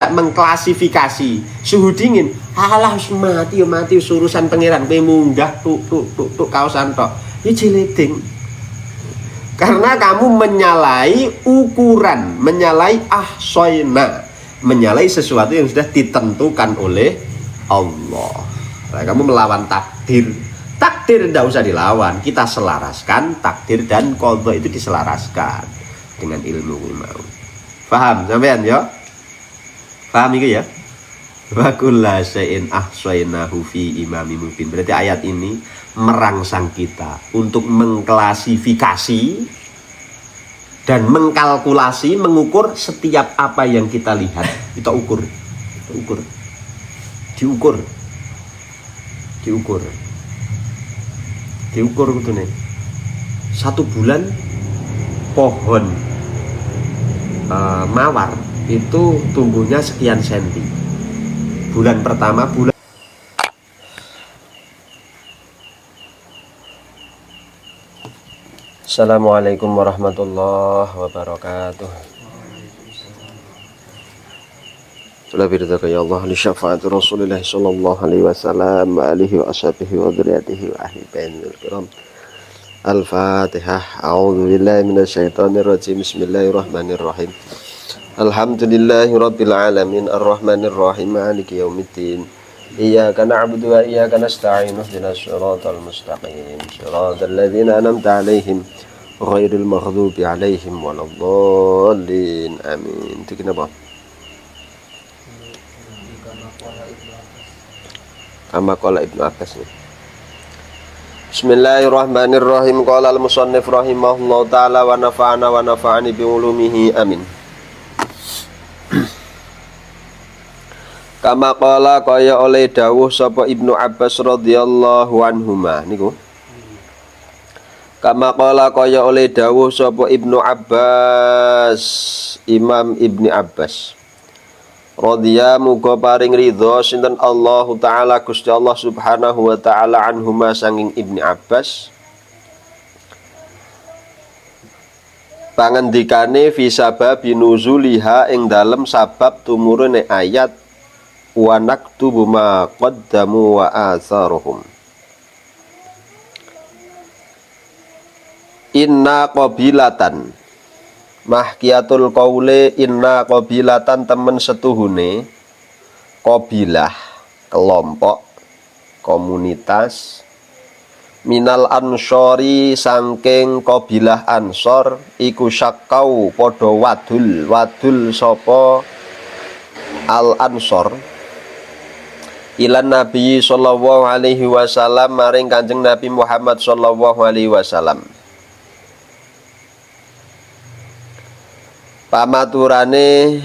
mengklasifikasi suhu dingin, alah mati mati urusan pangeran kowe munggah tuk kaosan tok ya jeleding, karena kamu menyalahi ukuran, menyalahi ahsoina, menyalahi sesuatu yang sudah ditentukan oleh Allah. Nah, kamu melawan takdir tidak usah dilawan, kita selaraskan takdir dan qadha itu diselaraskan dengan ilmu mau. Paham sampean ya? Paham itu ya? Wa kullu syai'in ahsainahu fi imamin mubin. Berarti ayat ini merangsang kita untuk mengklasifikasi dan mengkalkulasi, mengukur setiap apa yang kita lihat. Kita ukur. Diukur gitu nih. 1 bulan pohon mawar itu tumbuhnya sekian senti. Bulan pertama Assalamualaikum warahmatullahi wabarakatuh. Alhamdulillah ya Allah li syafaati Rasulillah sallallahu alaihi wasallam wa alihi wa ashabihi wa dzurriyyatihi wa ahli baitihil kiram. Al-Fatihah. A'udzu billahi minasyaitonir rajim. Bismillahirrahmanirrahim. Alhamdulillahi rabbil alamin arrahmanir rahim maliki yaumiddin. Iyyaka na'budu wa iyyaka nasta'in ihdinas siratal mustaqim siratal ladzina an'amta 'alaihim ghairil maghdubi 'alaihim waladdallin. Amin. Itu kenapa? Kama qala Ibnu Abbas. Bismillahirrahmanirrahim. Qala al-musannif rahimahullahu ta'ala wa nafa'ana wa nafa'ani bi ulumihi. Amin. Kama qala kaya oleh dawuh sapa Ibnu Abbas radhiyallahu anhuma niku. Kama qala kaya oleh dawuh sapa Ibnu Abbas, Imam Ibni Abbas radhiya muga paring ridho sinten Allah taala Gusti Allah subhanahu wa taala anhuma sanging Ibni Abbas pangandikane fi sababi nuzuliha ing dalem sabab tumurune ayat wa naktubu ma qaddamu wa atharuhum. Inna qabilatan mahkiyatul qaule inna qabilatan temen setuhune qabilah kelompok komunitas minal ansori sangking qabilah ansor iku syakau podo wadul sopo al ansor ilan Nabi sallallahu alaihi wasallam maring Kanjeng Nabi Muhammad sallallahu alaihi wasallam. Pamaturane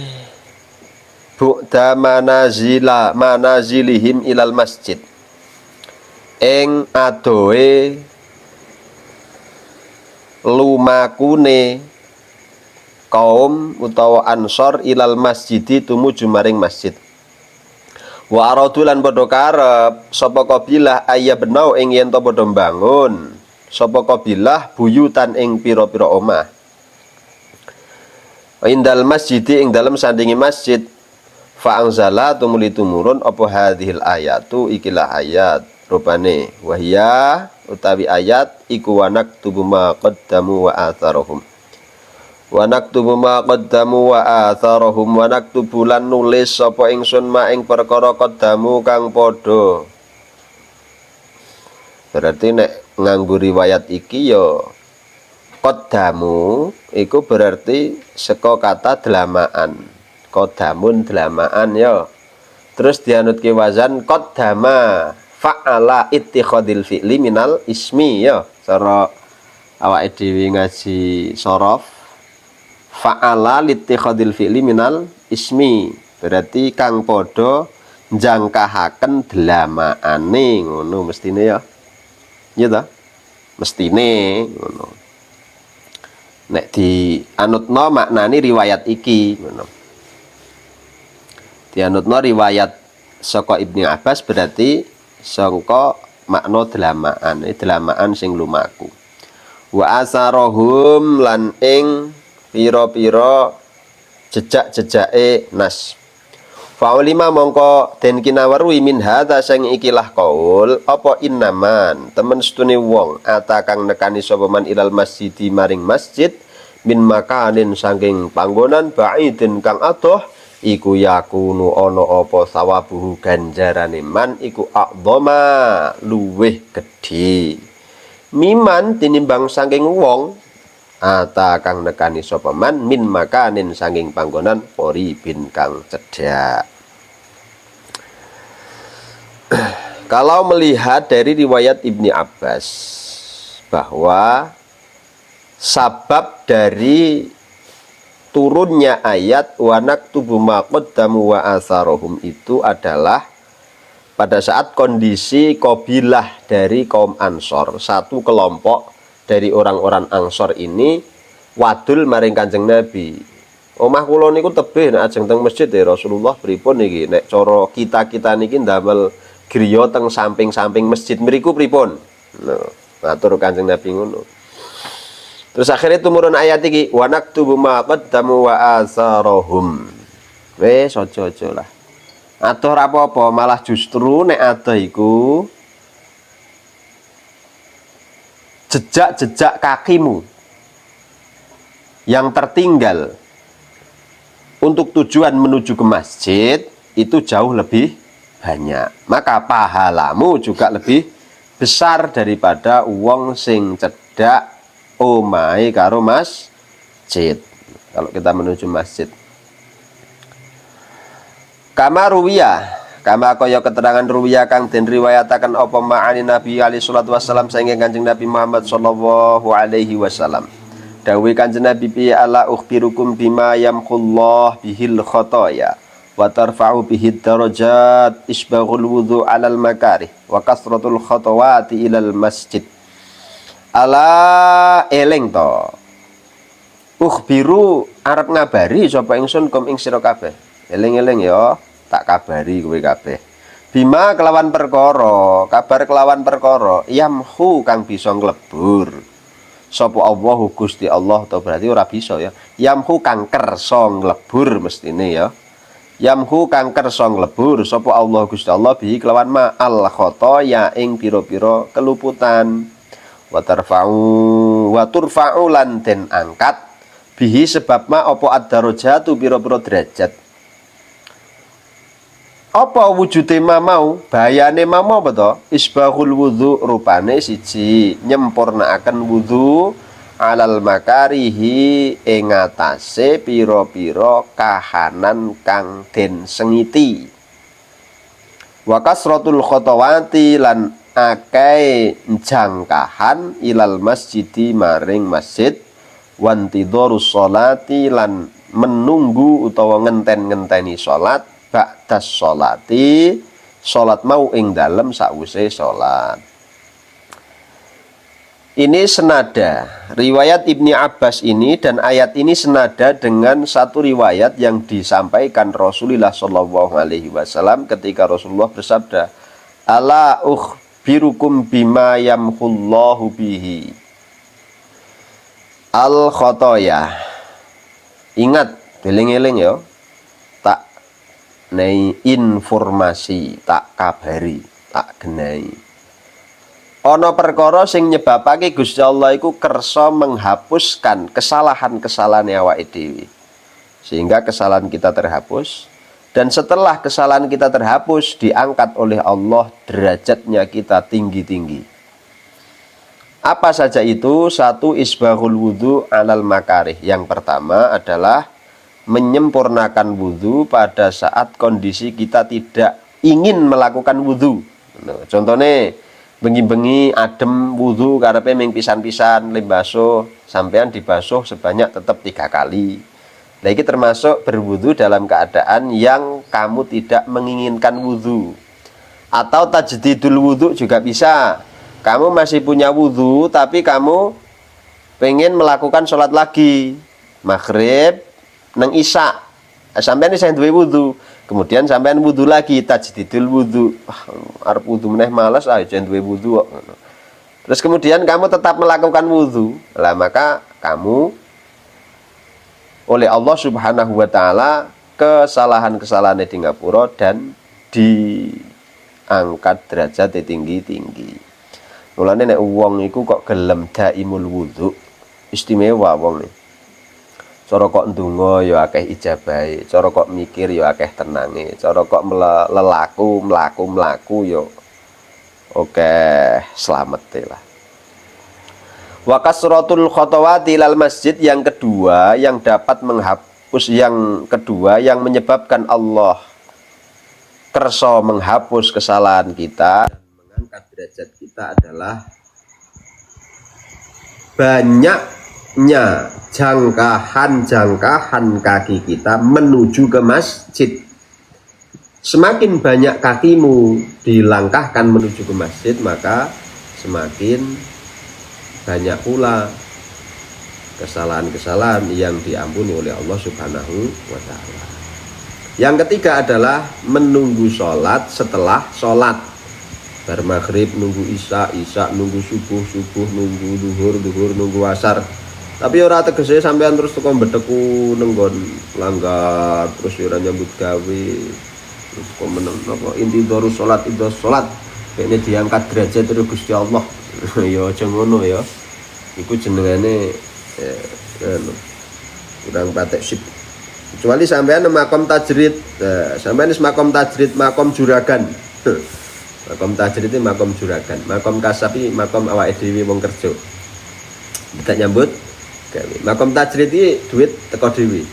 bu'da manazilihim ilal masjid ing adohe lumakune kaum utawa ansor ilal masjidi tumuju maring masjid. Wa aradulan padha karep sapa kabilah ayabnau ing yen to padha mbangun sapa kabilah buyutan ing pira-pira omah indal masjidi ing dalam sandingi masjid fa anzala tumuli tumurun apa hadhil ayatu ikilah ayat rupane wahya utawi ayat iku wanak tubu ma qaddamu wa atharuhum wanak tubu ma qaddamu wa atharuhum wanak tubulan nulis sapa ingsun ma ing perkara qaddamu kang padha. Berarti nek nganggo riwayat iki ya qaddamu iku berarti saka kata delamaan. Qaddamun delamaan ya. Terus dianutke wazan qaddama fa'ala ittikhadil fi'li minal ismi ya. Cara awake dhewe ngaji shorof fa'ala littikhadil fi'li minal ismi. Berarti kang padha njangkahaken delamaane ngono mestine ya. Iya ta? Mestine ngono. Nek di anutno maknani riwayat iki ngono. Di anutno riwayat saka Ibnu Abbas berarti sangka makna delamaan sing lumaku. Wa asarohum lan ing pira-pira jejak-jejake nas. Faulima mongko den kinaweruhi min hadza sing ikilah qaul apa innaman temen setune wong ata kang nekani sapa man ilal masjidi maring masjid min makanin saking panggonan ba'idin kang adoh iku yakunu ana apa sawabuhu ganjarane man iku aqdama luweh gedhe miman tinimbang saking wong ata kang nekani sapa man min makanin saking panggonan qoribin kang cedhak. Kalau melihat dari riwayat Ibni Abbas bahwa sabab dari turunnya ayat wa naktubu ma qaddamu wa atharohum itu adalah pada saat kondisi kabilah dari kaum Ansor, satu kelompok dari orang-orang Ansor ini wadul maring Kanjeng Nabi. Omah kula niku tebih nek ajeng teng masjid ya Rasulullah pripun niki nek cara kita niki ndamel griya teng samping-samping masjid mriku pripun. Nah, matur Kanjeng Nabi ngono. Terus akhirnya tumurun ayat iki wa naktubu ma qaddamu wa atharahum. Wis aja-aja lah. Adoh apa-apa malah justru nek adoh iku jejak-jejak kakimu yang tertinggal untuk tujuan menuju ke masjid itu jauh lebih banyak. Maka pahalamu juga lebih besar daripada wong sing cedak omahe karo masjid. Kalau kita menuju masjid. Kama ruwiyah kama kaya keterangan ruwiyah kang den riwayataken apa ma'ani Nabi alaihi salatu wasallam saking Kanjeng Nabi Muhammad sallallahu alaihi wasallam. Dawuh Kanjeng Nabi bi ala ukhbirukum bima yamkhullah bihil khotoya wa tarfa'u bihid darajat isbaghul wudhu 'alal makarih wa kasratul khatawati ilal masjid. Ala eling to. Ukhbiru arep ngabari sapa ingsun kum ing sira kabeh. Eling-eling ya. Tak kabari kowe kabeh bima kelawan perkara kabar kelawan perkara yamhu kang bisa nglebur sapa Allah Gusti Allah to berarti ora bisa ya yamhu kang kersa nglebur mestine ya yamhu kang kersa nglebur sapa Allah Gusti Allah bi kelawan ma al khotoya ing pira-pira keluputan wa turfa'u lan den angkat bihi sebab ma apa ad-darajatu pira-pira derajat. Apa wujude mau bayane mau apa to isbaghul wudhu rupane siji nyempurnaaken wudhu alal makarihi ing atase pira-pira kahanan kang den sengiti wa kasratul khatawati lan akeh jangkahan ilal masjidi maring masjid wantidharus sholati lan menunggu utawa ngenten-ngenteni salat ba'das sholati sholat mau ing dalem sakwise sholat. Ini senada riwayat Ibni Abbas ini dan ayat ini senada dengan satu riwayat yang disampaikan Rasulullah Shallallahu Alaihi Wasallam ketika Rasulullah bersabda ala ukhbirukum bima yamhullahu bihi al khotoya. Ingat eling-eling ya nei informasi tak kabari tak genai ana perkara sing nyebabake Gusti Allah iku kersa menghapuskan kesalahan-kesalahan awake dhewe sehingga kesalahan kita terhapus dan setelah kesalahan kita terhapus diangkat oleh Allah derajatnya kita tinggi-tinggi. Apa saja itu? Satu, isbaghul wudhu alal makarih. Yang pertama adalah menyempurnakan wudhu pada saat kondisi kita tidak ingin melakukan wudhu. Nah, contohnya bengi-bengi adem wudhu karepe ming pisan-pisan limbaso sampean dibasuh sebanyak tetap 3 kali. Nah, ini termasuk berwudhu dalam keadaan yang kamu tidak menginginkan wudhu. Atau tajdidul wudhu juga bisa. Kamu masih punya wudhu tapi kamu pengen melakukan sholat lagi maghrib nang isya sampean isih duwe wudu kemudian sampean wudu lagi tajdidul wudu arep wudu meneh males jan duwe wudu kok terus kemudian kamu tetap melakukan wudu lah maka kamu oleh Allah Subhanahu wa taala kesalahan-kesalahan di ngapura dan diangkat derajat tinggi-tinggi. Mulane nek wong iku kok gelem daimul wudu, istimewa wong nih. Cara kok ndonga ya akeh ijabahe, cara kok mikir ya akeh tenange, cara kok mlaku ya oke slamete lah. Wa kasratul khatawati ilal masjid, yang kedua yang dapat menghapus, yang kedua yang menyebabkan Allah kersa menghapus kesalahan kita dan mengangkat derajat kita adalah banyaknya jangkahan kaki kita menuju ke masjid. Semakin banyak kakimu dilangkahkan menuju ke masjid, maka semakin banyak pula kesalahan-kesalahan yang diampuni oleh Allah Subhanahu wa ta'ala. Yang ketiga adalah menunggu sholat setelah sholat. Bar maghrib nunggu isya nunggu subuh nunggu duhur nunggu asar. Tapi ora tegese sampean terus teko bedeku nenggon langgar terus ora nyambut gawe. Terus kok meneng apa inti dorus sholat kayaknya diangkat derajat terus Gusti Allah. Ya aja ngono ya. Iku jenengane kurang patek sip. Kecuali sampean makom tajrid, sampean wis makom tajrid, makom juragan. Makom tajrid itu makom juragan, makom kasapi makom awake dhewe wong kerja. Tidak nyambut gawe. Makom tajrid iki duit teko dhewe.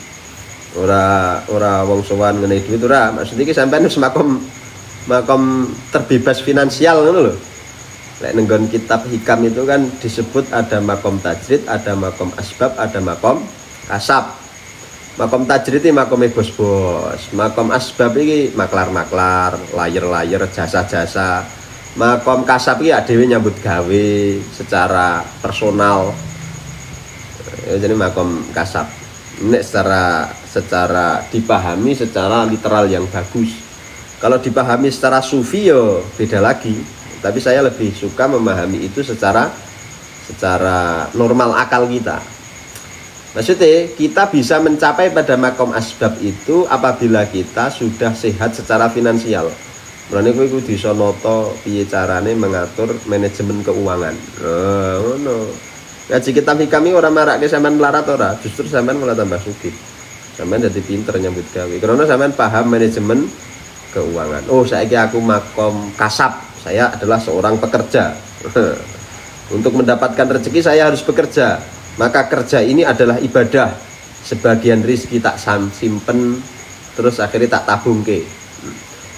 Ora wong sowan ngenai duit ora. Maksud iki sampean wis makom terbebas finansial ngono lho. Lek nenggon kitab hikam itu kan disebut ada makom tajrid, ada makom asbab, ada makom kasab. Makom tajrid itu makome bos-bos, makom asbab ini maklar-maklar, layer-layer, jasa-jasa. Makom kasab ini dhewe nyambut gawe secara personal. Jadi makom kasab. Ini secara dipahami secara literal yang bagus. Kalau dipahami secara sufi yo beda lagi. Tapi saya lebih suka memahami itu secara normal akal kita. Maksudnya kita bisa mencapai pada makom asbab itu apabila kita sudah sehat secara finansial. Mulane kowe kudu bisa nata piye carane mengatur manajemen keuangan. Ngono. Ngaji kitab hikam iki ora marake sampean melarat ora, justru sampean malah tambah sugih. Sampean dadi pinter nyambut gawe. Karena sampean paham manajemen keuangan. Oh, saiki aku makom kasab. Saya adalah seorang pekerja. Untuk mendapatkan rezeki saya harus bekerja. Maka kerja ini adalah ibadah. Sebagian rezeki tak simpen, terus akhirnya tak tabung ke.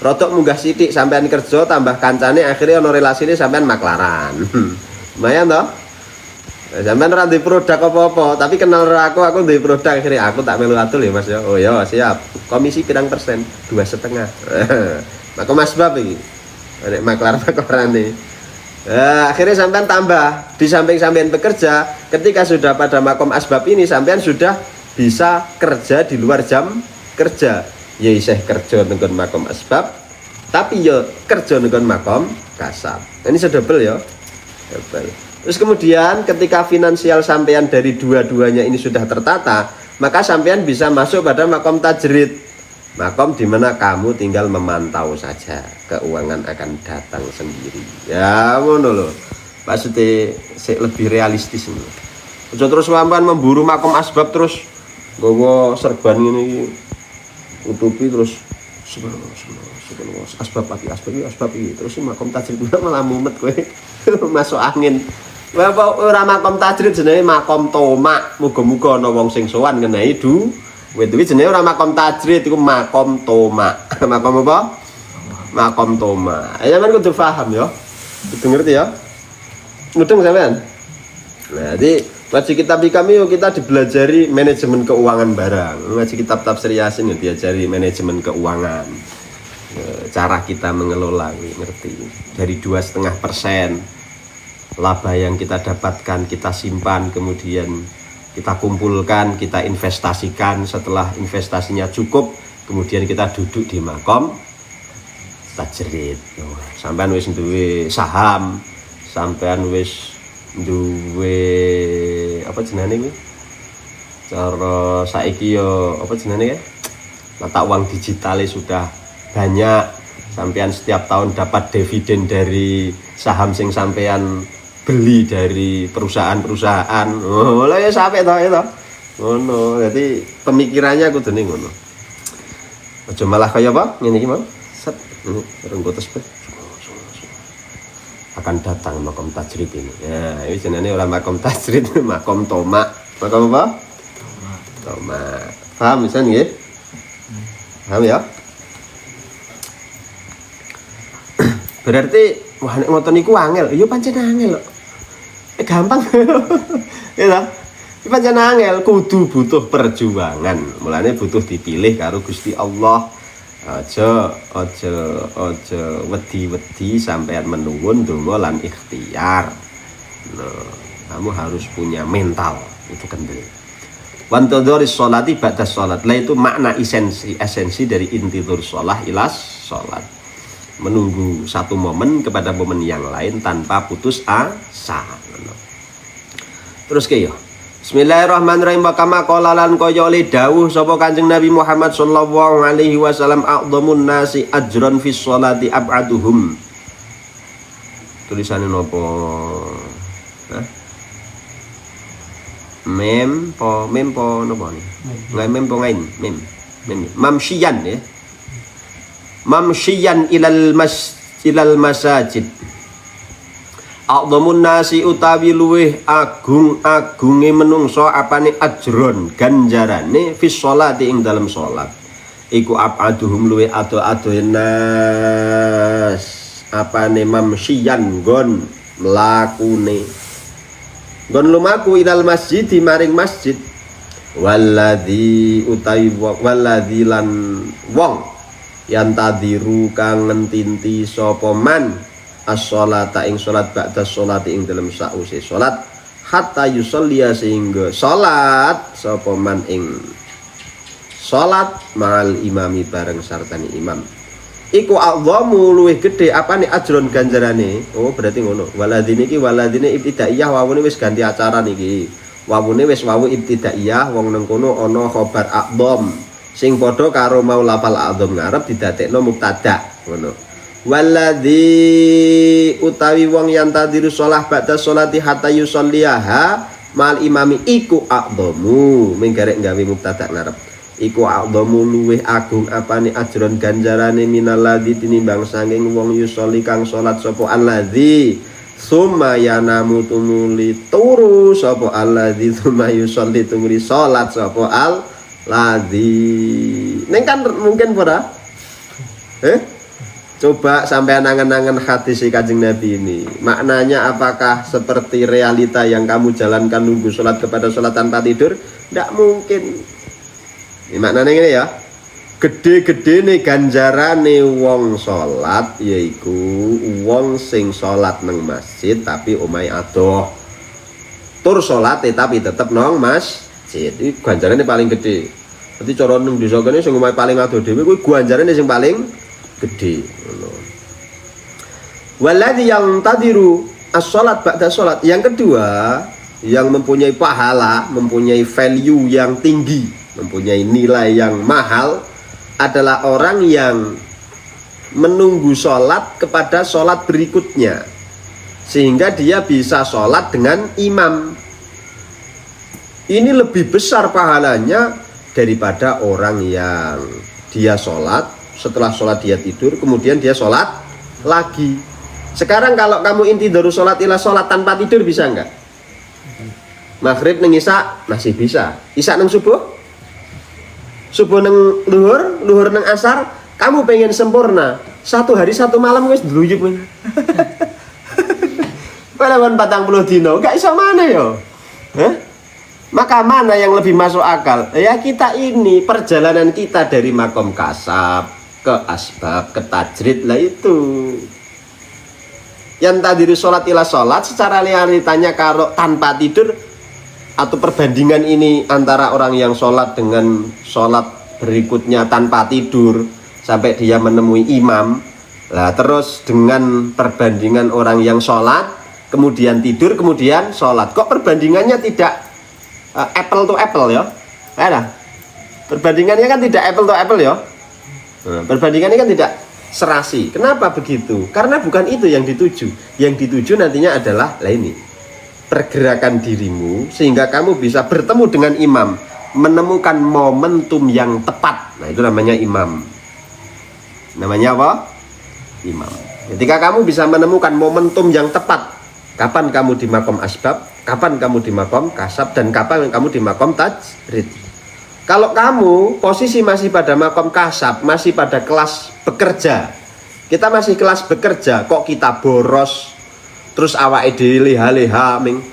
Rodok munggah sidik sampean kerja tambah kancane, akhirnya ono relasine sampean maklaran. Lumayan toh? Sampean ora duwe produk apa-apa, tapi kenal aku duwe produk, akhirnya aku tak melu atul ya Mas ya. Oh ya, siap. Komisi pirang persen? 2,5. Maka Mas bab iki. Nek maklar-maklarane. Akhirnya sampean tambah, di samping sampean bekerja, ketika sudah pada makom asbab ini sampean sudah bisa kerja di luar jam kerja. Ya isih kerja dengan makom asbab, tapi ya kerja dengan makom kasab. Ini sedobel ya. Double. Terus kemudian ketika finansial sampean dari dua-duanya ini sudah tertata, maka sampean bisa masuk pada makom tajrid. Makom dimana kamu tinggal memantau saja, keuangan akan datang sendiri. Ya ngono loh. Maksudnya lebih realistis nih. Ojo terus sampean memburu makom asbab terus nggawa serban ini utupi terus asbab iki terus makom tajrid malah mumet kowe masuk angin. Bapak ora makom tajrid jenenge makom tomak. Muga-muga ana wong sing sowan ngenai Kuwi jenenge ora makom tajrid, iku makom toma. Makom apa? Makom toma. Ya sampean kudu paham ya. Kudu ngerti ya. Mudeng sampean. Nah, jadi ngaji kitab kami kita dibelajari manajemen keuangan barang. Ngaji kitab tafsir Yasin ya diajari manajemen keuangan. Cara kita mengelola ngerti. Dari 2,5% laba yang kita dapatkan kita simpan, kemudian kita kumpulkan, kita investasikan. Setelah investasinya cukup, kemudian kita duduk di makom tajrid. Sampean wis duwe saham, sampean wis duwe apa jenenge iki? Cara saiki yo apa jenenge ya? mata uang digitalnya sudah banyak, sampean setiap tahun dapat dividen dari saham sing sampean beli dari perusahaan-perusahaan. Oh, lah ya sampai toh itu. Ngono, jadi pemikirannya kudune ngono. Aja malah kaya apa? Ngene iki mau. Set, ini renggotes bet. Akan datang makom tajrid ini. Ya, ini jenenge ora makom tajrid, makom tomak. Makom apa? Tomak. Paham misalnya nggih? Paham ya? Berarti wah nek ngoten niku angel. Ya pancen angel kok. Gampang. Ya ta? Pancen angel, kudu butuh perjuangan. Mulane butuh dipilih karo Gusti Allah. Aja wedi-wedi sampean menuwun donga lan ikhtiar. Nah, kamu harus punya mental itu kendel. Wantadhari sholati ba'da sholat. Lah itu makna esensi dari intidhur sholah ilas sholat. Menunggu satu momen kepada momen yang lain tanpa putus asa. Terus ke yo. Bismillahirrahmanirrahim. Kama qala lan kaya oleh dawuh sapa Kanjeng Nabi Muhammad sallallahu alaihi wasallam, a'dhamun nasi ajran fis sholati ab'aduhum. Tulisane napa? Hah? Mem po napa ni? Ngai mem po ngain, mem. Mamsyian ya. Mamsyian ilal masajid. A'dhamun nasi utawi luweh agung-agunge menungso apane ajron ganjarane fis sholati ing dalam salat. Iku abaduhum luweh ado-adoe nas apane mamsyian gon mlakune. Gon lumaku ilal masjid maring masjid. Walladzi utawi walladzi lan wong yantadiru kang ngentinti sapa man as-sholata ing salat ba'da sholati ing dalam sause salat hatta yusolliya sehingga salat sapa man ing salat ma'al imami bareng sartani imam iku a'dhamu luwih gedhe apane ajron ganjarane. Oh berarti ngono. Waladine iki waladine ibtidaiyah wawune wis ganti acara niki. Wawune wis wawu ibtidaiyah wong nang kono ana khobar a'dham sing padha karo mau lafal a'dham ngarep didadekno mubtada ngono. Walladzi utawi wong yang tadiru sholah ba'da sholati hatta yusolliyaha mal imami iku a'dhamu menggarek gawe mubtada ngarep iku a'dhamu luweh agung apane ajron ganjarane minalladzi tinimbang saking wong yusolli kang salat sapa alladzi summa yanamu tumuli turu sapa alladzi summa yusolli tumuli salat sapa alladzi. Ning kan mungkin ora? Coba sampai angan-angan hadis Kanjeng Nabi ini. Maknanya apakah seperti realita yang kamu jalankan nunggu sholat kepada sholat tanpa tidur? Tidak mungkin. Ini maknanya ini ya. Gede-gede nih ganjarane wong sholat yaiku wong sing sholat nang masjid tapi omai adoh. Tur sholat tapi tetep nang masjid. Ini ganjarane paling gede. Berarti cara nang desa kene sing omai paling adoh dhewe kuwi ganjarane sing paling gede. Waladzi yang tadiru as-sholat ba'da sholat. Yang kedua, yang mempunyai pahala, mempunyai value yang tinggi, mempunyai nilai yang mahal adalah orang yang menunggu sholat kepada sholat berikutnya sehingga dia bisa sholat dengan imam. Ini lebih besar pahalanya daripada orang yang dia sholat, setelah sholat dia tidur, kemudian dia sholat lagi. Sekarang kalau kamu intidharu sholat ila sholat tanpa tidur bisa enggak? Maghrib neng isya masih bisa. Isya neng subuh? Subuh neng luhur? Luhur neng asar? Kamu pengen sempurna? Satu hari satu malam wis dluyup. Palawan 40 dino, enggak iso mana yo? Maka mana yang lebih masuk akal? Ya kita ini perjalanan kita dari makom kasab ke asbab ke tajrid lah itu. Yang tadi sholat ila sholat secara realitanya kalau tanpa tidur atau perbandingan ini antara orang yang sholat dengan sholat berikutnya tanpa tidur sampai dia menemui imam lah, terus dengan perbandingan orang yang sholat kemudian tidur kemudian sholat, kok perbandingannya tidak apple to apple ya? Ada Perbandingannya kan tidak apple to apple ya. Nah, perbandingannya kan tidak serasi. Kenapa begitu? Karena bukan itu yang dituju. Yang dituju nantinya adalah ini, pergerakan dirimu sehingga kamu bisa bertemu dengan imam, menemukan momentum yang tepat. Nah, itu namanya imam. Namanya apa? Imam. Ketika kamu bisa menemukan momentum yang tepat, kapan kamu di makom asbab, kapan kamu di makom kasab, dan kapan kamu di makom tajrid. Kalau kamu posisi masih pada makom kasab, masih pada kelas bekerja, kita masih kelas bekerja, kok kita boros, terus awake dhewe leha-leha ming,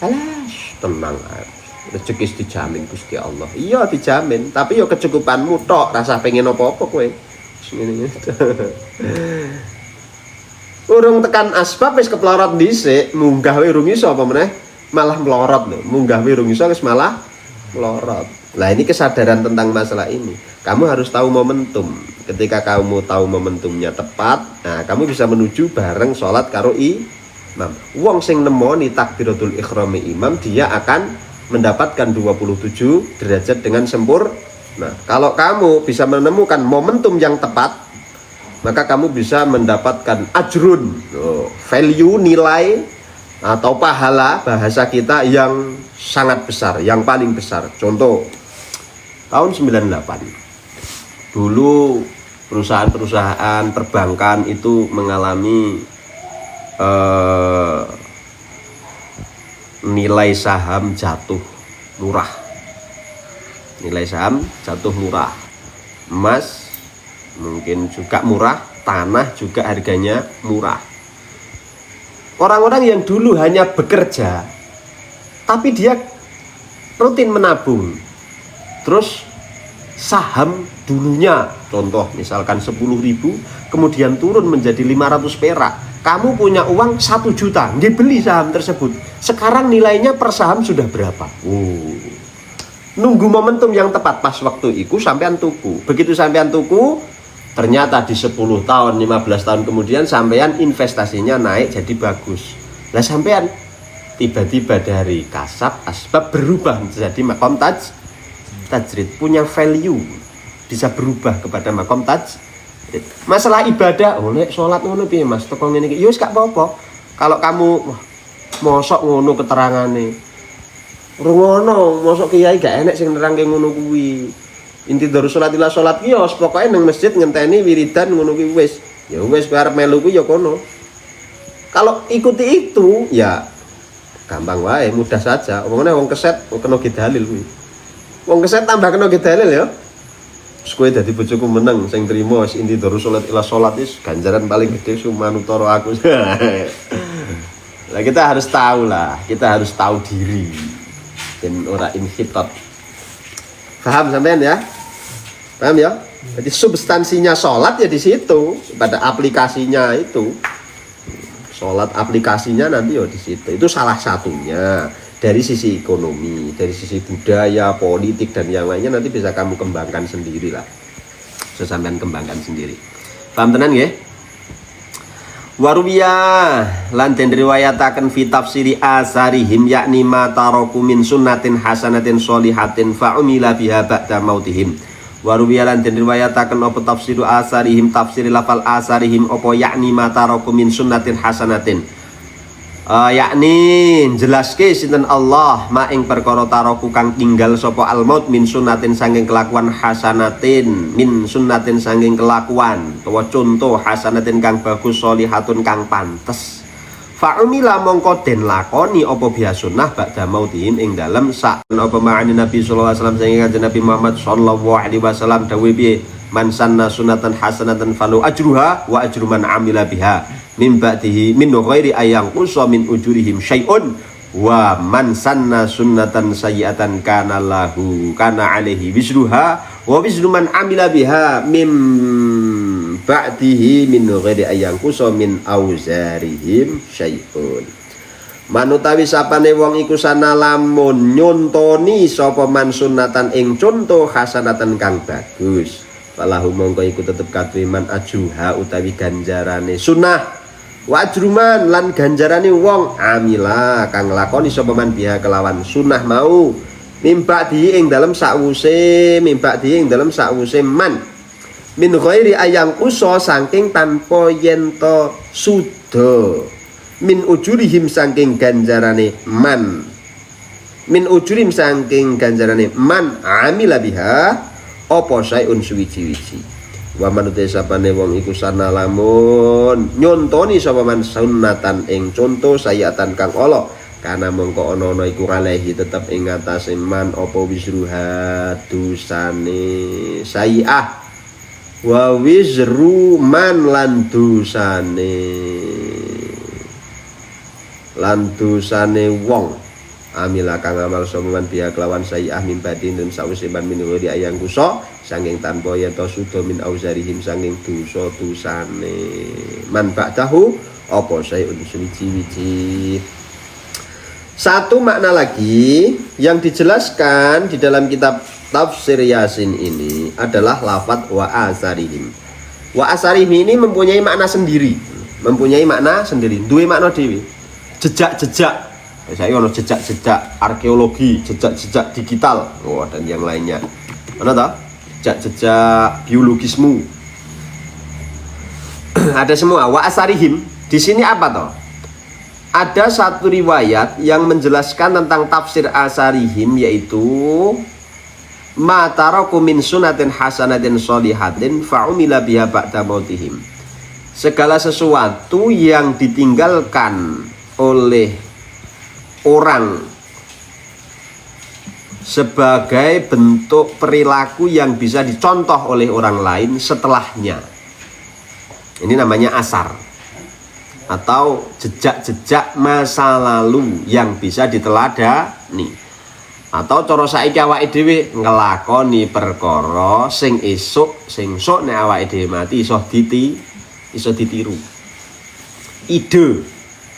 alas tenang ae, rezeki dijamin Gusti Allah. Iya dijamin, tapi yo kecukupanmu tok, rasa pengen apa-apa kowe. Urung tekan asbab wis keplorot dhisik, munggah wae urung iso apa meneh, malah melorot lho. Munggah wae urung iso wis malah melorot. Nah, ini kesadaran tentang masalah ini. Kamu harus tahu momentum. Ketika kamu tahu momentumnya tepat, nah kamu bisa menuju bareng sholat karo imam. Wong sing nemoni takbiratul ikhrami imam, dia akan mendapatkan 27 derajat dengan sempurna. Nah, kalau kamu bisa menemukan momentum yang tepat, maka kamu bisa mendapatkan ajrun, value, nilai atau pahala bahasa kita yang sangat besar, yang paling besar. Contoh, tahun 98 dulu perusahaan-perusahaan perbankan itu mengalami nilai saham jatuh murah. Nilai saham jatuh murah. Emas mungkin juga murah, tanah juga harganya murah. Orang-orang yang dulu hanya bekerja, tapi dia rutin menabung, terus saham dulunya, contoh misalkan 10.000, kemudian turun menjadi 500 perak. Kamu punya uang 1 juta, dia beli saham tersebut. Sekarang nilainya per saham sudah berapa? Nunggu momentum yang tepat, pas waktu itu sampean tuku. Begitu sampean tuku, ternyata di 10 tahun, 15 tahun kemudian sampean investasinya naik jadi bagus. Nah, sampean tiba-tiba dari kasab asbab berubah menjadi makom tajrid, punya value, bisa berubah kepada makom tajrid. Masalah ibadah, oleh sholat ngono piye Mas, teko ngene iki, ya wis gak apa-apa. Kalau kamu mosok ngono keterangane, rungono, mosok kiai gak enek sing nerangke ngono kuwi. Inti dari sholat ila sholat ki ya pokoknya nang masjid ngenteni wiridan ngono ki wis. Ya wis kowe arep melu ku ya kono. Kalau ikuti itu ya gampang wae, mudah saja. Omongane wong keset kena dalil kuwi. Wong keset tambah kena dalil ya. Terus kowe dadi bojoku meneng sing trimo wis inti dari sholat ila sholat wis ganjaran paling gede sumanutara aku. Lah kita harus tahu lah, kita harus tahu diri. Dan ora inhitot. Paham sampean ya? Paham ya? Jadi substansinya sholat ya di situ, pada aplikasinya itu. Sholat aplikasinya nanti ya di situ. Itu salah satunya. Dari sisi ekonomi, dari sisi budaya, politik dan yang lainnya nanti bisa kamu kembangkan sendiri lah. Bisa sampean kembangkan sendiri. Paham tenan nggih? Warubiya lan den riwayataken fi tafsiri asarihim yakni ma taraku min sunnatin hasanatin sholihatin fa umila biha ba'da mautihim. Warubiya lan den riwayataken apa tafsiru asarihim, tafsir lafal asarihim apa yakni ma taraku min sunnatin hasanatin. Yakni jelaske sinten Allah ma ing perkara taraku kang tinggal sapa al maut min sunnatin sanging kelakuan hasanatin, min sunnatin sanging kelakuan utawa contoh hasanatin kang bagus sholihatun kang pantes. Fa'umila mongko den lakoni apa biasunnah ba'da mautihim ing dalem sak apa ma'ani Nabi sallallahu alaihi wasallam sanging kanjeng Nabi Muhammad sallallahu alaihi wasallam dawuh piye, man sanna sunatan hasanatan falu ajruha wa ajru man amila biha min ba'dihi min ghairi ayang qusa min ujurihim syai'un wa man sanna sunnatan sayyi'atan kana lahu kana alaihi wisruha wa wisru man amila biha min ba'dihi min ghairi ayang qusa min auzarihim syai'un. Manutawi sapane wong iku sana lamun nyontoni sapa man sunnatan ing contoh hasanatan kang bagus, falahu mongko iku tetep kadhe man ajuha utawi ganjarane sunnah, wajruman lan ganjarane wong amila kang lakoni sapa man biha kelawan sunah mau mimba di ing dalam sakwuse man min ghairi ayang uso saking tanpa yento sudo min ujurihim saking ganjarane man amila biha apa sayun suwiji-wiji wa manute sapane wong iku sana lamun nyontoni sapa man sunnatan ing conto sayatan kang ala kana mongko ana iku kalehi tetep ing atase man apa wisruha dosane sayiah wa wizru man lan dosane wong amila kang amal soman biya kelawan sayiah min badin dan sawise ban minulur di ayang kuso sanging tanpa yata sudo min auzarihim sanging dosa-dosane man ba'dahu apa sayun suwiji-wiji. Satu makna lagi yang dijelaskan di dalam kitab tafsir Yasin ini adalah lafadz wa asarihim. Wa asarihim ini mempunyai makna sendiri, duwe makna dewe. Jejak-jejak. Saya ono jejak-jejak arkeologi, jejak-jejak digital, dan yang lainnya. Mana toh? Jejak-jejak biologismu. Ada semua. Wa asarihim. Di sini apa toh? Ada satu riwayat yang menjelaskan tentang tafsir asarihim, yaitu ma taraku min sunatin hasanatin sholihatin fa'umila biha ba'da mautihim. Segala sesuatu yang ditinggalkan oleh orang sebagai bentuk perilaku yang bisa dicontoh oleh orang lain setelahnya, ini namanya asar atau jejak-jejak masa lalu yang bisa diteladani. Atau cara saiki awake dhewe ngelakoni perkara sing esuk nek awake dhewe mati iso ditiru. Ide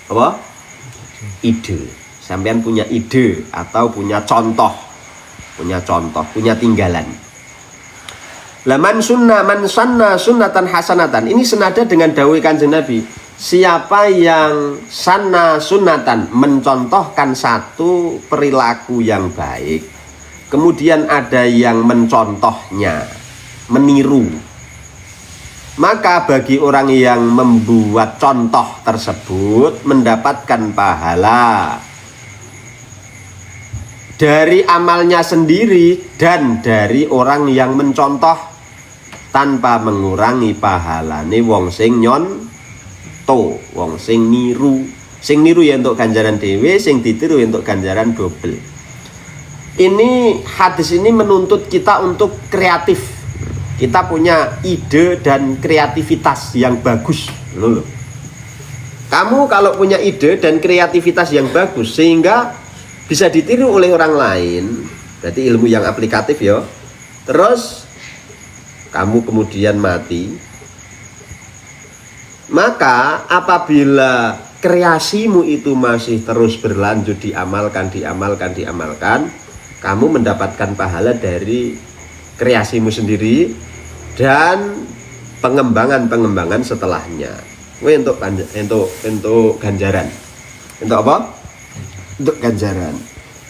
apa? Ide. Sampean punya ide atau punya contoh, punya tinggalan. Man sanna sunnatan hasanatan. Ini senada dengan dawuh Kanjeng Nabi. Siapa yang sanna sunnatan, mencontohkan satu perilaku yang baik, kemudian ada yang mencontohnya, meniru, maka bagi orang yang membuat contoh tersebut mendapatkan pahala dari amalnya sendiri dan dari orang yang mencontoh, tanpa mengurangi pahalane wong sing nyonto, wong sing niru. Sing niru ya untuk ganjaran dewe, sing ditiru ya untuk ganjaran double. Ini hadis ini menuntut kita untuk kreatif. Kita punya ide dan kreativitas yang bagus. Loh. Kamu kalau punya ide dan kreativitas yang bagus sehingga bisa ditiru oleh orang lain, berarti ilmu yang aplikatif ya. Terus kamu kemudian mati, maka apabila kreasimu itu masih terus berlanjut diamalkan, kamu mendapatkan pahala dari kreasimu sendiri dan pengembangan setelahnya. Untuk ganjaran. Untuk apa? Untuk ganjaran.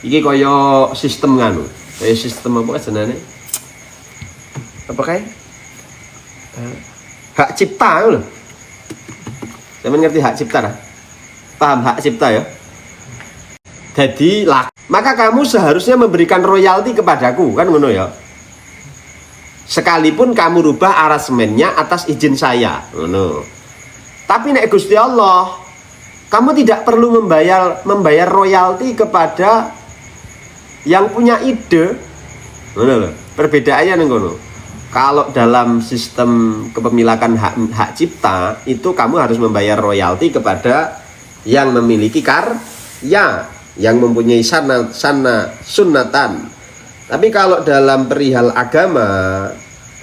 Iki kaya sistem nganu. Kaya sistem apa jenenge? Apa kae? Hak cipta lho. Sampeyan ngerti hak cipta kan? Paham hak cipta ya? Jadi maka kamu seharusnya memberikan royalti kepadaku, kan ngono ya? Sekalipun kamu rubah aransemennya atas izin saya, ngono. Tapi nek Gusti Allah, kamu tidak perlu membayar royalti kepada yang punya ide. Ngono lho. Perbedaannya ning ngono. Kalau dalam sistem kepemilikan hak cipta itu kamu harus membayar royalti kepada yang memiliki karya, yang mempunyai sana sunnatan. Tapi kalau dalam perihal agama,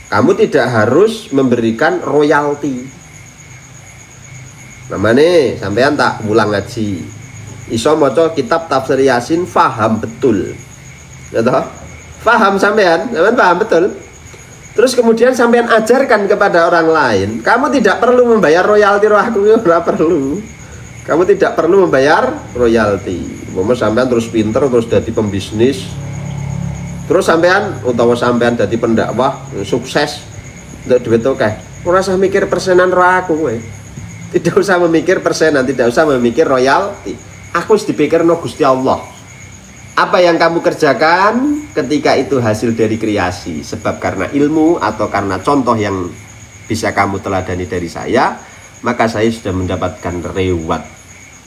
kamu tidak harus memberikan royalti. Namanya sampean tak ulang ngaji, iso maca kitab tafsir Yasin faham betul, ya toh? Faham sampean paham betul. Terus kemudian sampean ajarkan kepada orang lain, kamu tidak perlu membayar royalti, aku ora perlu. Kamu tidak perlu membayar royalti. Umpama sampean terus pinter terus jadi pembisnis, Terus sampean utawa sampean dadi pendakwah sukses untuk duit akeh. Ora usah mikir persenan ro aku kowe. Tidak usah memikir persenan, tidak usah memikir royalti. Aku wis dipikirno Gusti Allah. Apa yang kamu kerjakan ketika itu hasil dari kreasi, sebab karena ilmu atau karena contoh yang bisa kamu teladani dari saya, maka saya sudah mendapatkan reward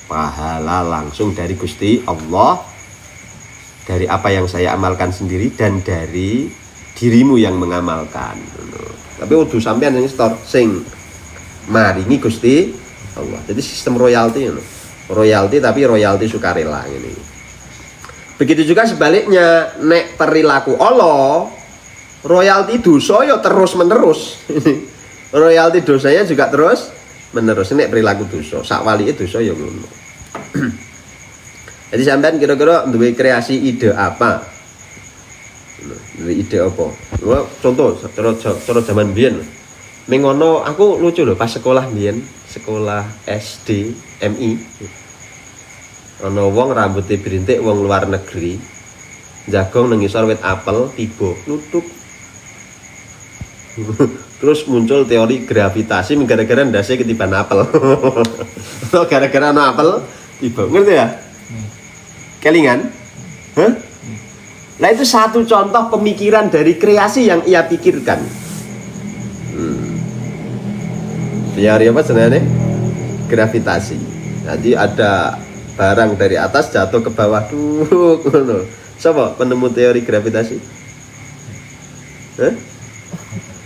pahala langsung dari Gusti Allah, dari apa yang saya amalkan sendiri dan dari dirimu yang mengamalkan. Tapi udah sampean yang store sing maringi Gusti Allah. Jadi sistem royalti, royalti tapi royalti sukarela ini. Begitu juga sebaliknya, nek perilaku Allah, royalti dosa ya terus menerus. Royalti dosanya juga terus menerus. Nek perilaku dosa, sak walike dosa ya ngono. Jadi sampean kira-kira duwe kreasi ide apa? Duwe ide apa? Contoh cara zaman biyen. Ning ngono aku lucu lho pas sekolah biyen, sekolah SD MI. Ana wong rambutnya berintik wong luar negeri. Jagong nang ngisor wit apel tiba nutup. Terus muncul teori gravitasi gara-gara ndase ketiban apel. Atau gara-gara ana apel tiba. Ngerti ya? Kelingan? Hah? Nah itu satu contoh pemikiran dari kreasi yang ia pikirkan. Teori apa sebenarnya? Gravitasi. Jadi ada barang dari atas jatuh ke bawah tuh. Siapa penemu teori gravitasi? Hah?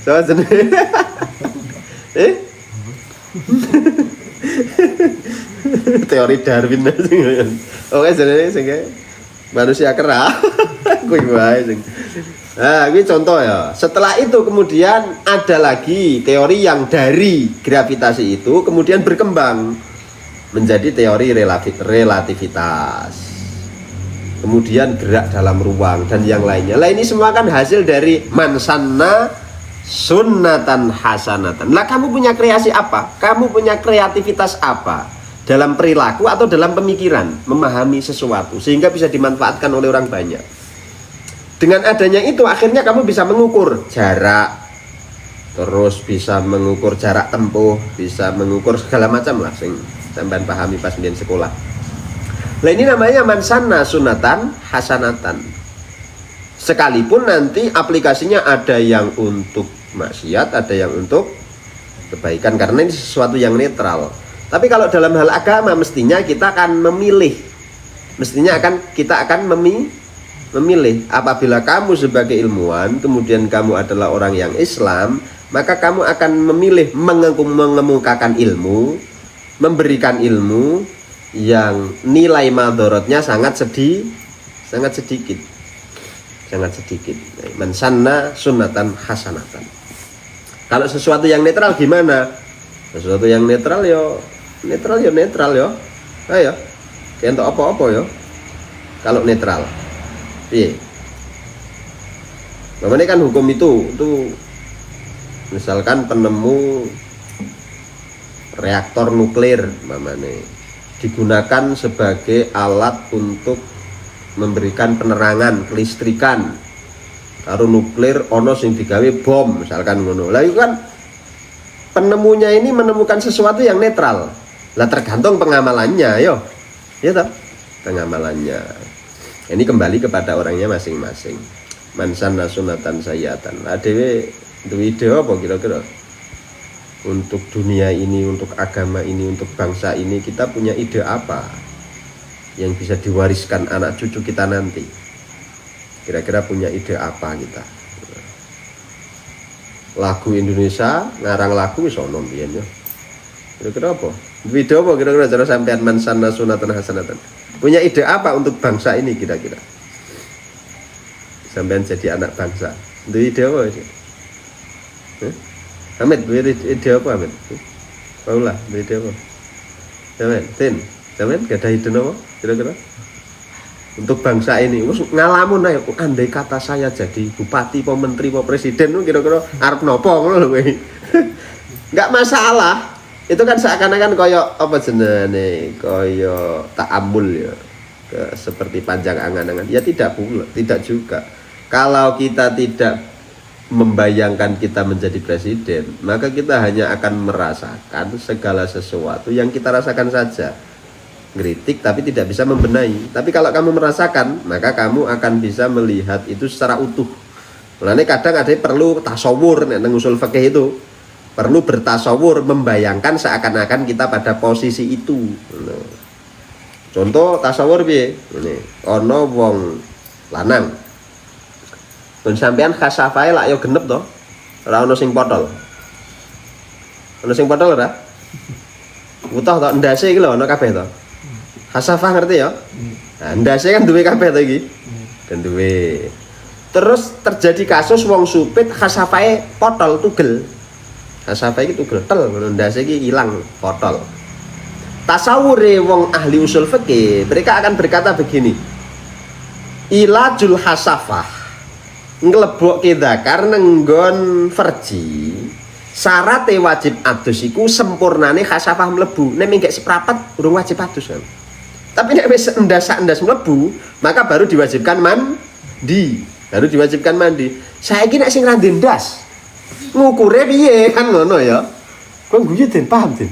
Siapa sebenarnya? Teori Darwin. Oke sebenarnya sing manusia kera. Kuwi wae sing. Nah, ini contoh ya. Setelah itu kemudian ada lagi teori yang dari gravitasi itu kemudian berkembang menjadi teori relativitas. Kemudian gerak dalam ruang dan yang lainnya. Lah ini semua kan hasil dari mansanna sunnatan hasanatan. Lah kamu punya kreasi apa? Kamu punya kreativitas apa? Dalam perilaku atau dalam pemikiran, memahami sesuatu sehingga bisa dimanfaatkan oleh orang banyak. Dengan adanya itu akhirnya kamu bisa mengukur jarak, terus bisa mengukur jarak tempuh, bisa mengukur segala macam lah sing sampean pahami pas mbiyen sekolah. Nah ini namanya mansanna sunatan hasanatan. Sekalipun nanti aplikasinya ada yang untuk maksiat, ada yang untuk kebaikan karena ini sesuatu yang netral. Tapi kalau dalam hal agama mestinya kita akan memilih. Mestinya kita akan memilih. Apabila kamu sebagai ilmuwan, kemudian kamu adalah orang yang Islam, maka kamu akan memilih mengemukakan ilmu, memberikan ilmu yang nilai madorotnya sangat sedikit. Mansanna sunnatan hasanatan. Kalau sesuatu yang netral gimana? Sesuatu yang netral yo netral yo. Ayo. Kayak untuk apa-apa yo. Kalau netral. Iya. Namanya kan hukum itu misalkan penemu reaktor nuklir namanya digunakan sebagai alat untuk memberikan penerangan kelistrikan. Karo nuklir ono sing digawe bom misalkan ngono. Lah itu kan penemunya ini menemukan sesuatu yang netral. Lah tergantung pengamalannya yo. Ya toh? Pengamalannya. Ini kembali kepada orangnya masing-masing. Mansanna sunatan sayyatan. Adewe duwe ide apa kira-kira? Untuk dunia ini, untuk agama ini, untuk bangsa ini kita punya ide apa yang bisa diwariskan anak cucu kita nanti? Kira-kira punya ide apa kita? Lagu Indonesia, ngarang lagu wis ono mbiyen yo. Kira-kira apa? Ide apa kira-kira cara sampean mansanna sunatan hasanatan? Punya ide apa untuk bangsa ini kira-kira? Sampean jadi anak bangsa. Duwe ide apa sih? Amit, duwe ide apa Amit? Paula, duwe ide apa? Sampean gak ada ide apa kira-kira? Untuk bangsa ini, ngalamun aja. Andai kata saya jadi bupati, menteri, presiden, kira-kira arep nopo ngono lho kowe. Enggak masalah. Itu kan seakan-akan koyo apa jenenge, koyo ta'amul ya. Seperti panjang angan-angan. Ya tidak pula, tidak juga. Kalau kita tidak membayangkan kita menjadi presiden, maka kita hanya akan merasakan segala sesuatu yang kita rasakan saja. Ngeritik tapi tidak bisa membenahi. Tapi kalau kamu merasakan, maka kamu akan bisa melihat itu secara utuh. Makanya kadang ada yang perlu tasawur, nang usul fikih itu perlu bertasawur, membayangkan seakan-akan kita pada posisi itu. Contoh tasawur piye? Ini ana wong lanang. Mun sampean khasafae lak yo genep to. Ora ono sing potol. Ono sing potol ora? Utuh to ndase iki lho ono kabeh to. Khasafah ngerti ya? Nah, ndase kan duwe kabeh to iki. Dan duwe. Terus terjadi kasus wong supit khasafae potol tugel. Khasafah iki tugel tel, ndase iki ilang potol. Tasawure wong ahli usul fikih, mereka akan berkata begini. Ilajul hasafah nglebokke dzakar nenggon farji. Syarate wajib adus iku sempurnane khasafah mlebu. Nek mingke seprapat urung wajib adus kan. Tapi nek wis endas-endas mlebu, maka baru diwajibkan mandi. Baru diwajibkan mandi. Saiki nek sing ra ndas ngukure piye kan ngono ya. Kok guyu Den paham Den.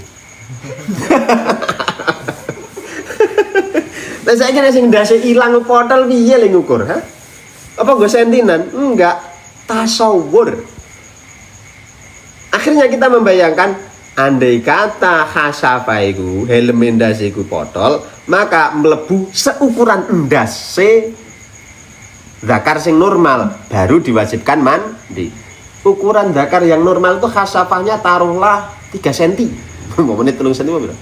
Lah saiki nek sing ndase ilang potol piye le ngukur, ha? Apa nggo sentinan? Enggak, tasawur. Akhirnya kita membayangkan andai kata khasafa iku helm ndase iku potol, maka mlebu seukuran ndase zakar sing normal baru diwajibkan mandi. Ukuran zakar yang normal itu khasafahnya taruhlah 3 cm. Mau menit 3 cm berapa?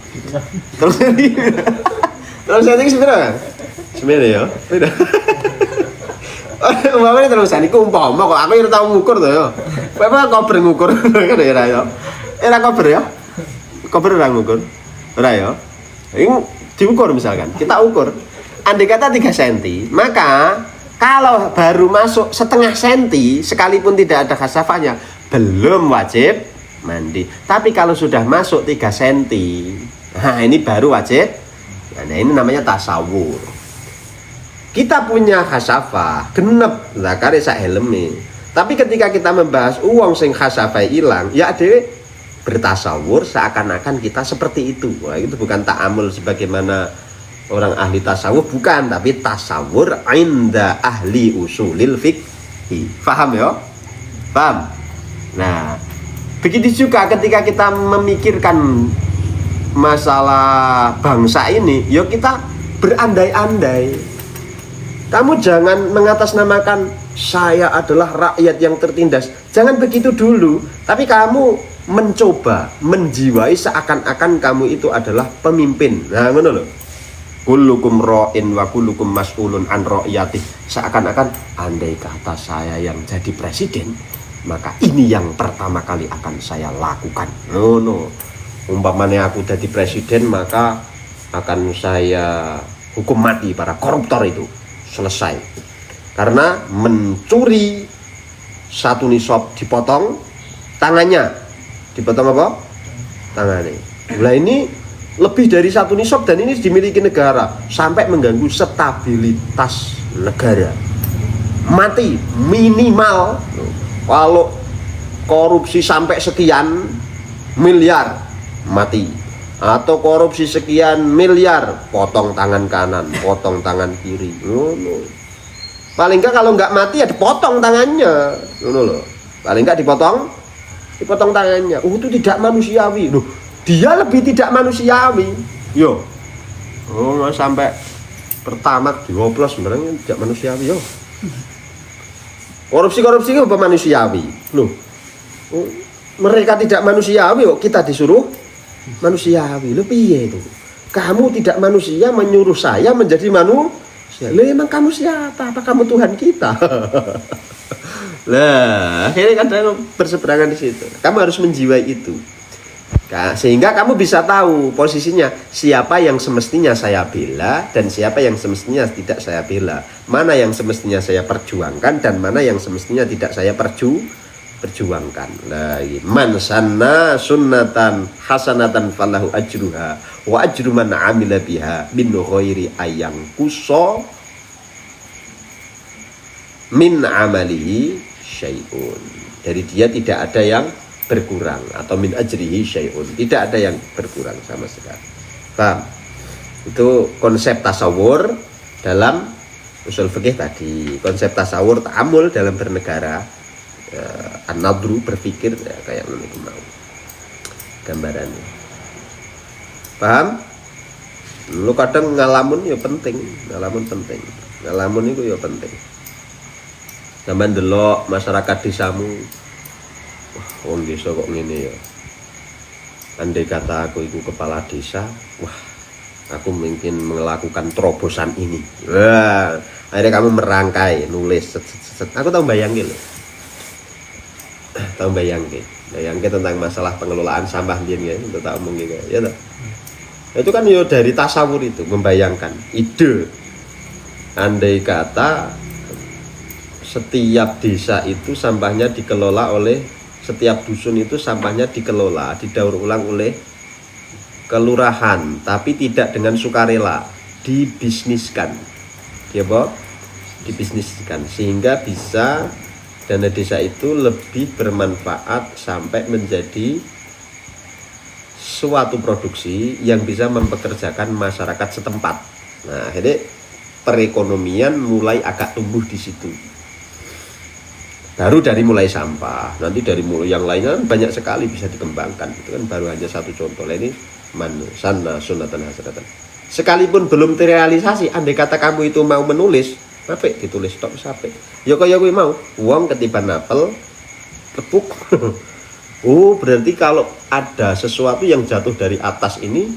3 cm. 3 cm seberapa? Sebenarnya ya. Beda. Umpamane 3 cm iku umpama kok aku ora tau ngukur to ya. Bapak kober ngukur kan ya ora ya. Era kober ya. Kober ora ngukur. Ora ya. Ini diukur misalkan. Kita ukur. Andai kata 3 cm, maka kalau baru masuk setengah senti, sekalipun tidak ada khasafahnya, belum wajib mandi. Tapi kalau sudah masuk 3 senti, nah ini baru wajib. Nah ini namanya tasawur. Kita punya khasafah, genep, zakare sak helme. Tapi ketika kita membahas uang sing khasafah hilang, ya dhewe bertasawur seakan-akan kita seperti itu. Wah, itu bukan ta'amul sebagaimana orang ahli tasawuf, bukan, tapi tasawur inda ahli usulil fikih. Paham ya? Paham? Nah, begitu juga ketika kita memikirkan masalah bangsa ini, yuk kita berandai-andai. Kamu jangan mengatasnamakan saya adalah rakyat yang tertindas. Jangan begitu dulu, tapi kamu mencoba menjiwai seakan-akan kamu itu adalah pemimpin. Nah, ngono lho. Kullukum ra'in wa kullukum mas'ulun an ra'yati. Seakan-akan andai kata saya yang jadi presiden, maka ini yang pertama kali akan saya lakukan. No. Umpamanya aku jadi presiden, maka akan saya hukum mati para koruptor itu. Selesai. Karena mencuri 1 nisab dipotong tangannya. Dipotong apa? Tangannya. Nah ini lebih dari 1 nisab dan ini dimiliki negara sampai mengganggu stabilitas negara. Mati minimal kalau korupsi sampai sekian miliar mati, atau korupsi sekian miliar potong tangan kanan, potong tangan kiri. Paling enggak kalau enggak mati ya dipotong tangannya. Loh. Paling enggak dipotong tangannya. Itu tidak manusiawi. Loh, dia lebih tidak manusiawi. Yo. Sampai pertama dioplos sebenarnya tidak manusiawi yo. Korupsi itu apa manusiawi? Loh. Mereka tidak manusiawi kok kita disuruh manusiawi. Loh piye itu? Kamu tidak manusia menyuruh saya menjadi manusia. Loh emang kamu siapa? Apa kamu Tuhan kita? Lah, akhirnya kadang berseberangan di situ. Kamu harus menjiwai itu. Sehingga kamu bisa tahu posisinya siapa yang semestinya saya bela dan siapa yang semestinya tidak saya bela. Mana yang semestinya saya perjuangkan dan mana yang semestinya tidak saya perjuangkan. Lagi man sanna sunnatan hasanatan falahu ajruha wa ajru man amila biha min ghairi ayang kuso min amalihi syai'un. Dari dia tidak ada yang berkurang, atau min ajrihi syai'un, tidak ada yang berkurang sama sekali. Paham? Itu konsep tasawur dalam usul fikih tadi. Konsep tasawur ta'amul dalam bernegara, an-nadru, berpikir, ya, kayak ini mau gambarannya. Paham? Lu kadang ngalamun ya penting, ngalamun itu ya penting. Sampeyan delok masyarakat desamu, wah wong desa kok ngene ya. Andai kata aku itu kepala desa, wah aku mungkin melakukan terobosan ini. Wah, akhirnya kamu merangkai, nulis, set. Aku tahu bayangin loh. Tahu bayangin tentang masalah pengelolaan sampah biyen ya, untuk tak omong gitu ya toh. Itu kan yo dari tasawur itu, membayangkan ide. Andai kata setiap desa itu sampahnya dikelola oleh, setiap dusun itu sampahnya dikelola, didaur ulang oleh kelurahan, tapi tidak dengan sukarela, dibisniskan, ya Bob, dibisniskan, sehingga bisa dana desa itu lebih bermanfaat sampai menjadi suatu produksi yang bisa mempekerjakan masyarakat setempat. Nah, jadi perekonomian mulai agak tumbuh di situ. Baru dari mulai sampah, nanti dari mulai yang lainnya banyak sekali bisa dikembangkan. Itu kan baru hanya satu contoh. Ini man sanna sunatan hasanatan. Sekalipun belum terrealisasi, andai kata kamu itu mau menulis, apa ditulis tok sampai. Ya kaya kowe mau, wong ketiban apel tepuk. Oh, berarti kalau ada sesuatu yang jatuh dari atas ini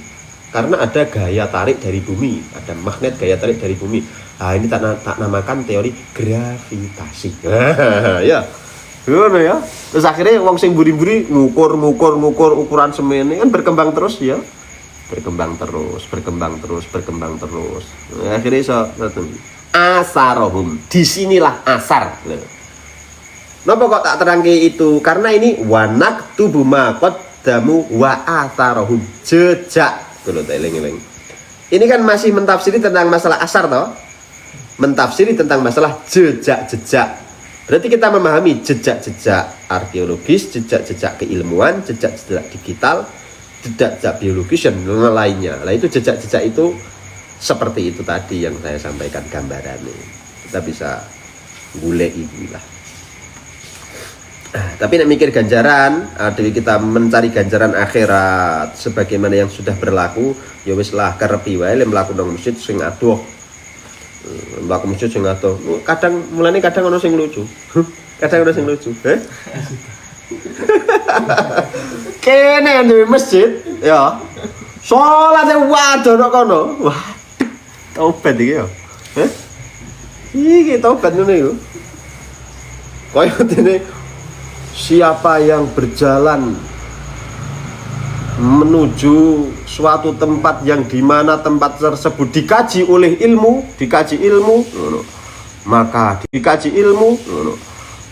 karena ada gaya tarik dari bumi, ada magnet gaya tarik dari bumi. Nah, ini tak namakan teori gravitasi. Ya. Ngono ya. Terus akhirnya wong sing buri-buri ngukur ukuran semene kan berkembang terus ya. Berkembang terus. Nah, akhirnya iso asarohum. Disinilah asar. Napa kok tak terangke itu? Karena ini wanak tubuh qaddamu wa atharohum, jejak. Kalau tak eling-eling. Ini kan masih mentafsiri tentang masalah asar toh? Mentafsiri tentang masalah jejak-jejak. Berarti kita memahami jejak-jejak arkeologis, jejak-jejak keilmuan, jejak-jejak digital, jejak-jejak biologis dan lainnya. Nah, itu jejak-jejak itu seperti itu tadi yang saya sampaikan gambarannya. Kita bisa golek itu lah. Tapi nek mikir ganjaran, adewe kita mencari ganjaran akhirat sebagaimana yang sudah berlaku, ya wis lah karepi wae lek mlaku nang masjid sing adoh. Mlaku masjid sing adoh. Kadang mulane kadang ana sing lucu. Kadang ana sing lucu, Kene duwe masjid, ya. Salate waduh nang kono. Wah. Tobat iki ya. Iki tobat ngene iku. Kaya dene siapa yang berjalan menuju suatu tempat yang dimana tempat tersebut dikaji ilmu,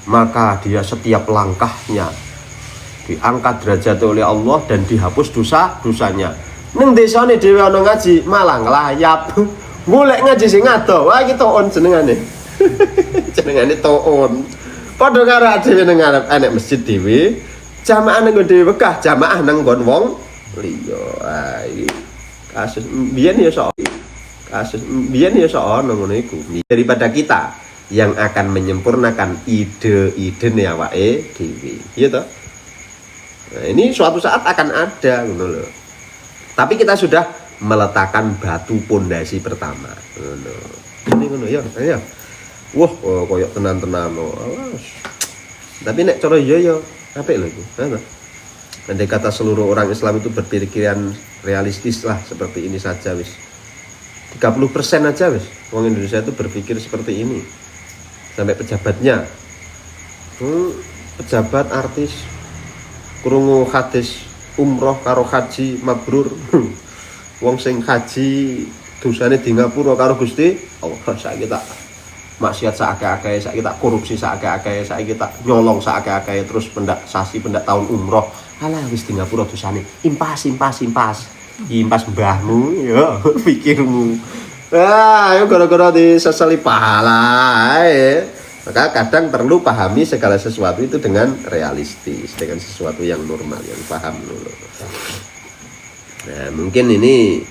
maka dia setiap langkahnya diangkat derajat oleh Allah dan dihapus dosa-dosanya. Ning desane dhewe ana ngaji malah nglayap. Golek ngaji sing ado, wah iki toon jenengane. Jenengane toon. Padha karo dhewe nang ngarep enek masjid dhewe, jamaah nang dhewe wegah, jamaah nang nggon wong liya. Ah iki kasus biyen ya sok ono ngono iku. Daripada kita yang akan menyempurnakan ide-ide awake dhewe. Iya toh? Nah, ini suatu saat akan ada ngono lho. Tapi kita sudah meletakkan batu pondasi pertama. Ngono. Ini ngono ya, ayo. Wah, koyok tenan-tenan loh. Tapi nek cara iya apik lho iku. Andai kata seluruh orang Islam itu berpikiran realistis lah seperti ini saja wis. 30% aja wis. Wong Indonesia itu berpikir seperti ini. Sampai pejabatnya. Pejabat artis krungu hadis umroh karo haji mabrur. Wong sing haji dosane di ngapura karo Gusti Allah saiki tak maksiat sakake-akeh, saiki tak korupsi sakake-akeh, saiki tak nyolong sakake-akeh, terus pendak tahun umroh. Alah wis di ngapura dosane impas mbahmu ya pikirmu. Yo gara-gara disesali pahala ae. Maka kadang perlu pahami segala sesuatu itu dengan realistis, dengan sesuatu yang normal, yang paham dulu. Nah, mungkin ini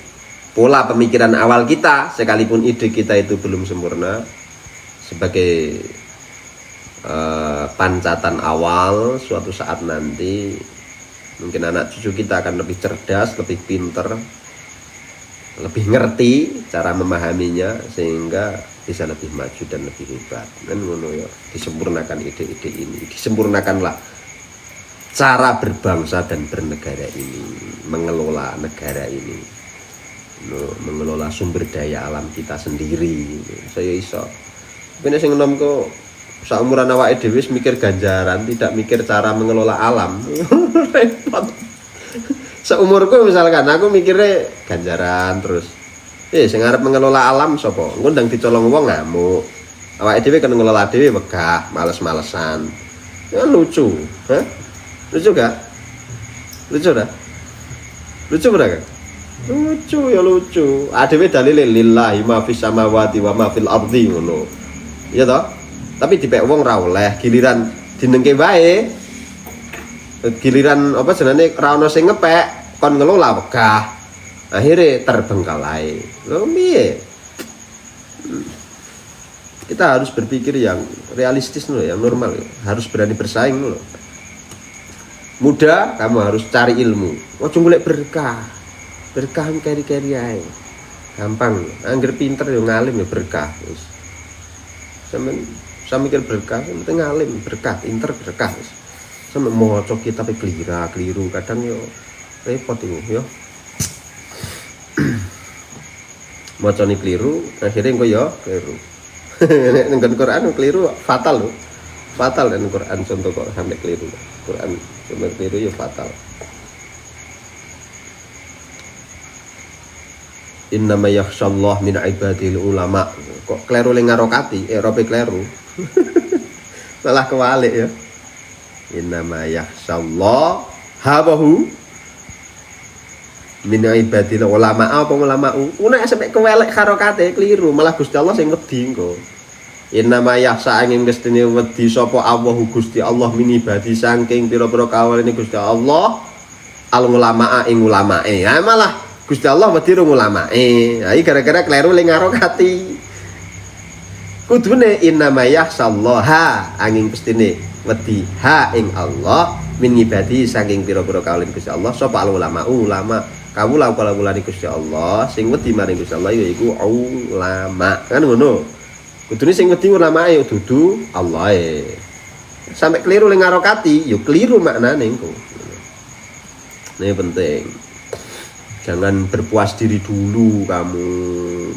pola pemikiran awal kita, sekalipun ide kita itu belum sempurna, sebagai pancatan awal. Suatu saat nanti mungkin anak cucu kita akan lebih cerdas, lebih pinter, lebih ngerti cara memahaminya, sehingga bisa lebih maju dan lebih hebat. Dan ngono ya, disempurnakan ide-ide ini, disempurnakanlah cara berbangsa dan bernegara ini, mengelola negara ini, mengelola sumber daya alam kita sendiri. Saya iso ini sing enom kok saumuran awake dhewe mikir ganjaran, tidak mikir cara mengelola alam. Repot. Seumurku misalkan aku mikirnya ganjaran terus. Sing arep mengelola alam sapa? Ngundang dicolong wong ngamuk. Awake dhewe kan ngelola dhewe wegah, males-malesan. Ya lucu, hah? Lucu gak? Lucu dah? Lucu berapa? Lucu ya lucu. Dhewe dalile lillahi ma fis samawati wa ma fil ardi ngono. Iya toh? Tapi dipek wong ra oleh, giliran dinengke wae. Giliran apa jenenge ra ono sing ngepek, kon ngelola wegah. Akhirnya terbengkalai. Loh piye? Kita harus berpikir yang realistis loh, yang normal. Harus berani bersaing loh. Muda, kamu harus cari ilmu. Ojo golek berkah. Berkah keri-keri ae. Gampang. Angger pinter yo ngalim yo berkah. Wis. Sampe mikir berkah, penting ngalim berkah, pinter berkah. Sampe maca kitab keliru, kadang yo repot itu yo. Macane keliru, akhirnya engko ya keliru. Nek nang Quran keliru fatal lho. Fatal dan Quran contoh kok sampai keliru. Quran sampai keliru ya fatal. Innama yakhsyallah min ibadil ulama. Kok keliru ning ngarokati, rope keliru. Malah kewalik ya. Innama yakhsyallah habahu min ibadil ulama. Apa ulama nek sampai kewelek harokate keliru, malah Gusti Allah sing wedi engko. Innama yahsa angin mestine wedi sapa Allahu Gusti Allah min ibadi saking pira-pira kawaline Gusti Allah al ulama ing ulamae. Ya malah Gusti Allah wedi ro ulamae. Ha iki gara-gara keliru ning harokati. Kudune innama yahsallaha angin mestine wedi ha ing Allah min ibadi saking pira-pira kawaline Gusti Allah sapa al ulama kawula Gusti Allah sing wedi maring Gusti Allah yaiku ulama. Kan ngono. Kudune sing wedi ulamae dudu Allah e. Sampai keliru ning ngarokati, yo keliru maknane engko. Ini penting. Jangan berpuas diri dulu kamu,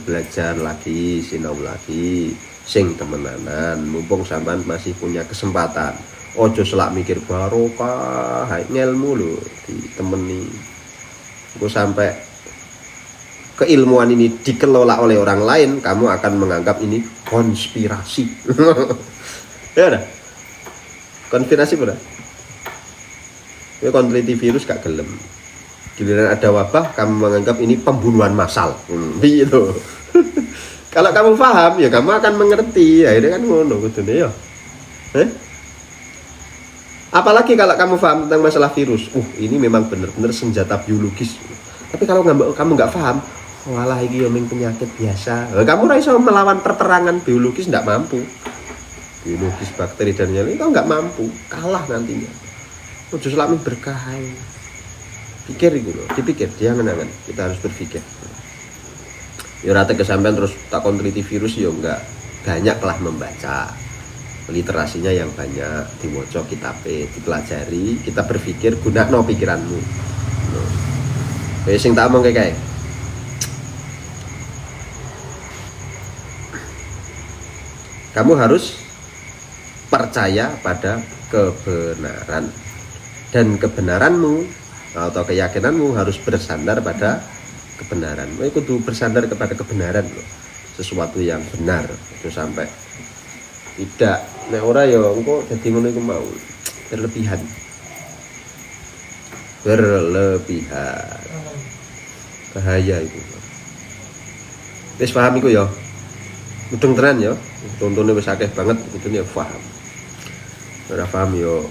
belajar lagi, sinau lagi, sing temenanan mumpung sampean masih punya kesempatan. Ojo selak mikir barokah, ngelmu lho ditemeni. Gue sampai keilmuan ini dikelola oleh orang lain, kamu akan menganggap ini konspirasi. Ya udah, konspirasi udah. Ya konteliti virus gak gelem. Giliran ada wabah, kamu menganggap ini pembunuhan massal. Gitu. Kalau kamu paham, ya kamu akan mengerti. Akhirnya kan ngono kudune ya. Apalagi kalau kamu paham tentang masalah virus, ini memang benar-benar senjata biologis. Tapi kalau kamu nggak paham, walah ini yang penyakit biasa. Kamu rasa melawan perperangan biologis nggak mampu. Biologis bakteri dan yang lain kamu nggak mampu, kalah nantinya. Ojo selami berkah. Pikir gitu loh, dipikir, jangan-jangan kita harus berpikir. Ya rata kesampean terus tak konteliti virus ya enggak, banyaklah membaca. Literasinya yang banyak, diwaca kitabe, dipelajari, kita berpikir gunakno pikiranmu. Sing tak omong kayak kamu harus percaya pada kebenaran, dan kebenaranmu atau keyakinanmu harus bersandar pada kebenaran. Kudu bersandar kepada kebenaran loh. Sesuatu yang benar itu sampai tidak nek ora ya engko dadi ngono iku mau berlebihan. Bahaya itu. Wis paham iku ya. Mudeng tenan ya. Contone wis akeh banget kudune paham. Ora paham yo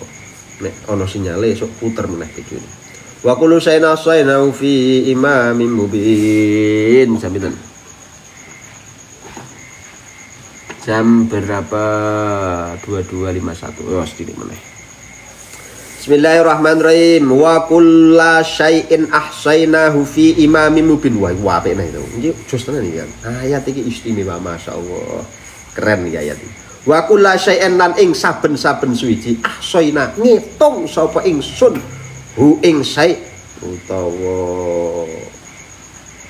nek ana sinyale sok puter meneh videone. Wa kullu sayna fi imamin mubin. Jaminan. Jam berapa? 22.51. Oh, sedikit meneh. Bismillahirrahmanirrahim. Wa kullu syai'in ahsaynahu fi imamin mubin. Wah, apik nah itu. Iki jos tenan iki kan. Ayat iki istimewa masyaallah. Keren iki ayat iki. Wa kullu syai'in lan ing saben-saben suwiji ahsayna ngitung sapa ingsun hu ing syai' utawa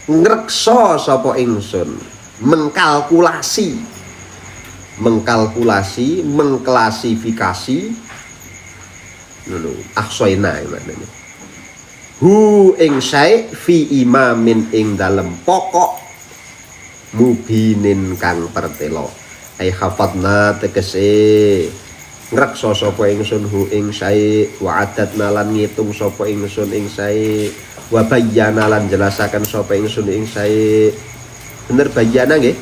ngreksa sapa ingsun mengkalkulasi mengklasifikasi ahsayna maknane hu ing syai' fi imamin ing dalem pokok mubinin kang pertelo ai hafadna tegese ngreksa sapa ingsun hu ing syai' wa adatna lan ngitung sapa ingsun ing syai' wa bayyana lan jelasaken sapa ingsun ing syai' bener bayyana nggih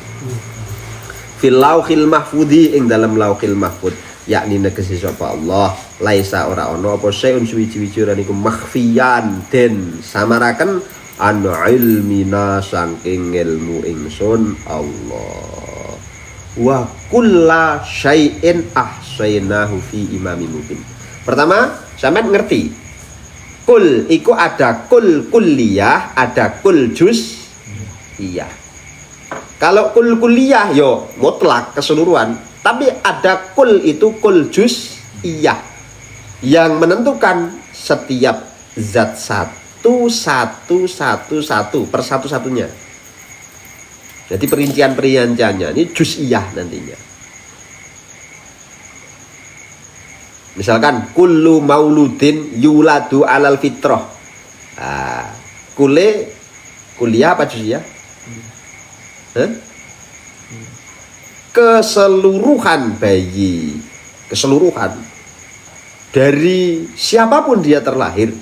fil lauhil mahfudhi ing dalam lauhil mahfud yakni negesi sapa Allah laisa ora ana apa sayun suwi-wiji niku makhfiyan den samaraken an ilmina saking ilmu ingsun Allah wa kulla syai'in ahsaynahu fi imamin mubin. Pertama, sampean ngerti kul iku ada kul kulliyah, ada kul juz iya. Kalau kul kulliyah yo mutlak keseluruhan, tapi ada kul itu kul juz iya yang menentukan setiap zat satu per satu-satunya. Jadi perinciannya ini juz'iyah nantinya. Misalkan kullu mauludin yuladu alal fitrah. Kuliah apa juz'iyah? Keseluruhan bayi, keseluruhan dari siapapun dia terlahir,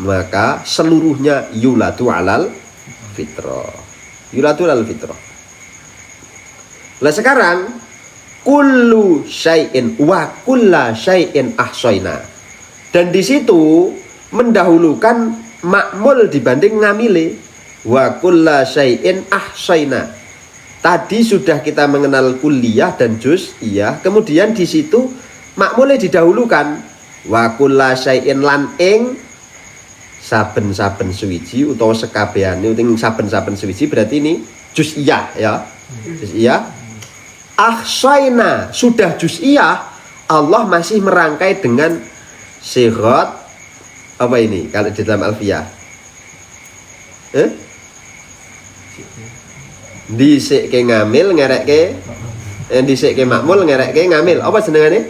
maka seluruhnya yuladu alal fitrah. Yulatul al-fitrah. Lah sekarang kullu syai'in wa kulla syai'in ahsayna. Dan di situ mendahulukan makmul dibanding ngamile. Wa kulla syai'in ahsayna. Tadi sudah kita mengenal kulliyah dan juz'iyah, kemudian di situ makmulnya didahulukan. Wa kulla syai'in lan ing saben-saben suwiji utawa sekabehane uting saben-saben suwiji berarti ini juz'iyah ya. Juz'iyah. Ahsayna sudah juz'iyah, Allah masih merangkai dengan sighat apa ini kalau di dalam alfiyah? Dhisik ke ngamil ngerekke dhisik ke makmul ngerekke ngamil. Apa jenengane?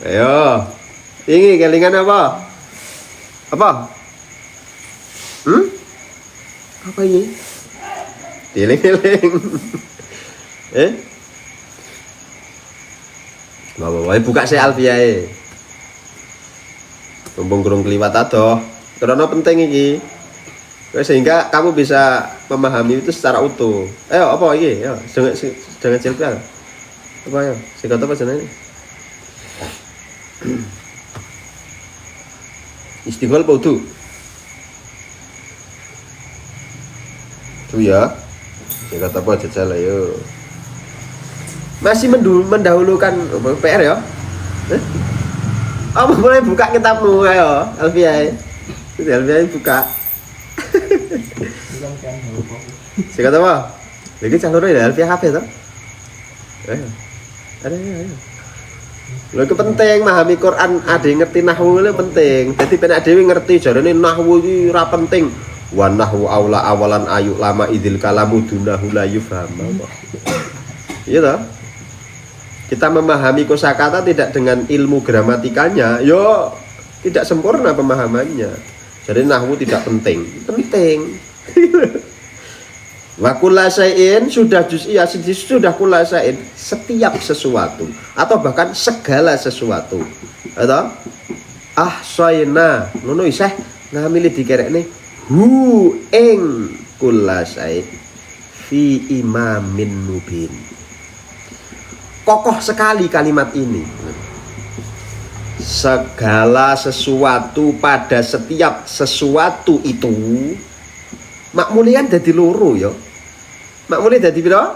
Ayo. Ini kelingan apa? Apa? Apa ini? Dieling-eling. Bawa buka si alfiae. Mumpung kurung keliwat adoh. Karena penting iki. Sehingga kamu bisa memahami itu secara utuh. Ayo apa iki? Ya, jangan cilpal. Apa ya? Sing kata apa jenenge? Istighfar pautu. Tuh ya. Saya kata apa jajal ayo. Masih mendahulukan PR ya? Kamu boleh buka kitabmu ayo, Alfiah. Alfiah buka. Saya kata apa? Lagi calon ya Alfiah HP toh? Ayo. Ayo. Lha itu penting memahami Quran, ada yang ngerti nahwu itu penting. Jadi penak dhewe ngerti jarane nahwu iki ora penting. Wa nahwu aula awalan ayu lama idzil kalamu dunahu la yufham. Iya toh? Kita memahami kosakata tidak dengan ilmu gramatikanya, yo tidak sempurna pemahamannya. Jadi nahwu tidak penting. Penting. Wa kulla syai'in sudah juz'iyah, sudah kulla syai'in setiap sesuatu atau bahkan segala sesuatu. Atau ahsayna ngono isih ngamili dikerekne hu ing kulla syai' fi imamin mubin. Kokoh sekali kalimat ini. Segala sesuatu pada setiap sesuatu itu makmulian dadi loro ya. Makmulnya dadi pira?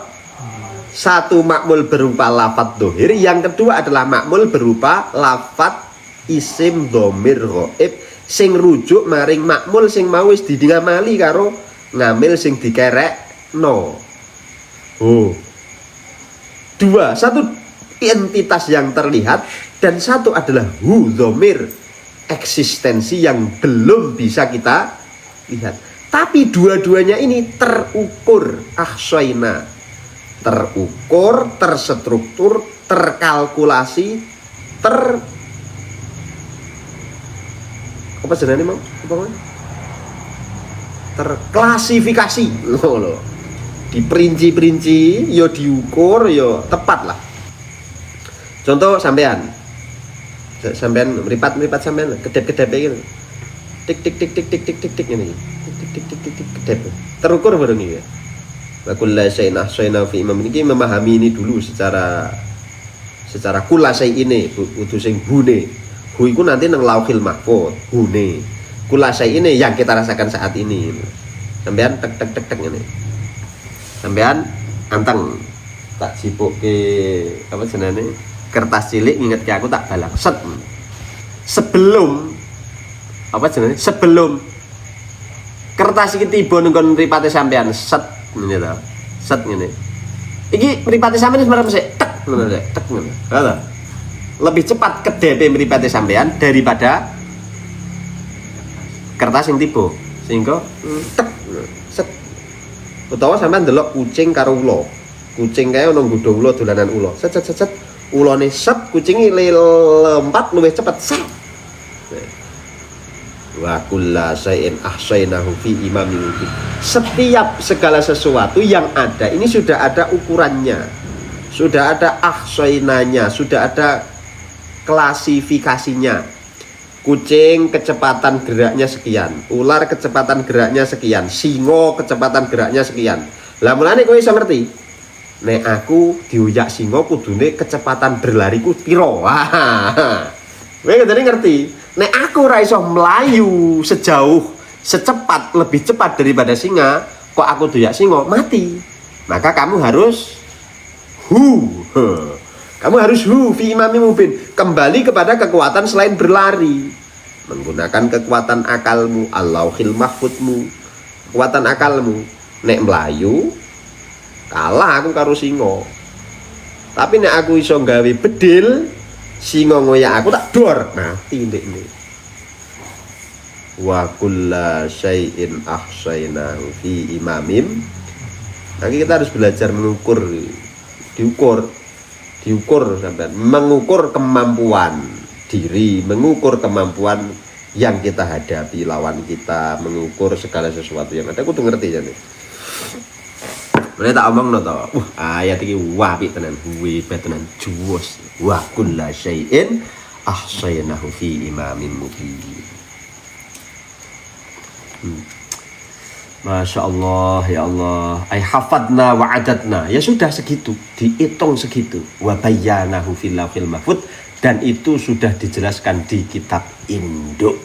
Satu makmul berupa lafadz dohir, yang kedua adalah makmul berupa lafadz isim dhamir ghaib sing rujuk maring makmul sing mau wis didingamali karo ngamil sing dikerekno. Dua, satu entitas yang terlihat dan satu adalah dhamir eksistensi yang belum bisa kita lihat. Tapi dua-duanya ini terukur, ahsyaina, terukur, terstruktur, terkalkulasi, apa jenenge Mang? Apa namanya? Terklasifikasi loh. Diperinci-perinci, yo diukur, yo tepat lah. Contoh sampean meripat sampean kedep-kedep gitu. Tik tik tik tik tik tik tik tik ini. Tik tik tik tik tik kedep. Terukur bareng iki ya. Wa kullu syai'in ahsayna fi imam ini memahami ini dulu secara kulasai ini kudu sing bune. Hu iku nanti nang lauhil mahfuz, bune. Kulasai ini yang kita rasakan saat ini. Sampean tek tek tek tek ngene. Sampean anteng tak sipuke apa jenenge? Kertas cilik ngingetke aku tak balang set. Sebelum apa jenenge? Sebelum kertas iki tiba ning kon mripate sampean set ngene ta. Set ngene. Iki mripate sampean wis marep sik tek ngono rek, tek ngono. Lha lebih cepat kedepe mripate sampean daripada kertas sing tiba. Sehingga tek set. Utawa sampean ndelok kucing karo ula. Kucing kae ono nggodho ula dolanan ula. Set set set set. Ulane set kucingi lompat luwih cepet set. Wa kullu syai'in ahsaynahu fi imamin mubin. Setiap segala sesuatu yang ada ini sudah ada ukurannya. Sudah ada ahsaynanya, sudah ada klasifikasinya. Kucing kecepatan geraknya sekian, ular kecepatan geraknya sekian, singo kecepatan geraknya sekian. Lah mulane kowe iso ngerti. Nek aku diuyak singo kudune kecepatan berlariku piro. Wah. Kowe ngerti. Nek aku ora iso melayu secepat lebih cepat daripada singa, kok aku doyak singo mati. Maka kamu harus kamu harus fi imami mubin, kembali kepada kekuatan selain berlari, menggunakan kekuatan akalmu, Allahil mahfudmu, kekuatan akalmu. Nek melayu kalah aku karo singo. Tapi nek aku iso gawe bedil, singo ngoyak aku tak dor mati ndekne. Wa kullu syai'in ahsaynahu fi imamim. Nanti kita harus belajar mengukur, diukur sampai mengukur kemampuan diri, mengukur kemampuan yang kita hadapi lawan kita, mengukur segala sesuatu yang ada. Aku tuh ngerti ya nih. Mereka tak omong no to. Ayat iki apik tenan, hebat tenan, juwos. Wa kullu syai'in ahsaynahu fi imamin mubin. Masya Allah, ya Allah. Ay hafadna wa adadna. Ya sudah segitu, dihitung segitu. Wa bayyanahu fil lauhil mahfuz, dan itu sudah dijelaskan di kitab induk.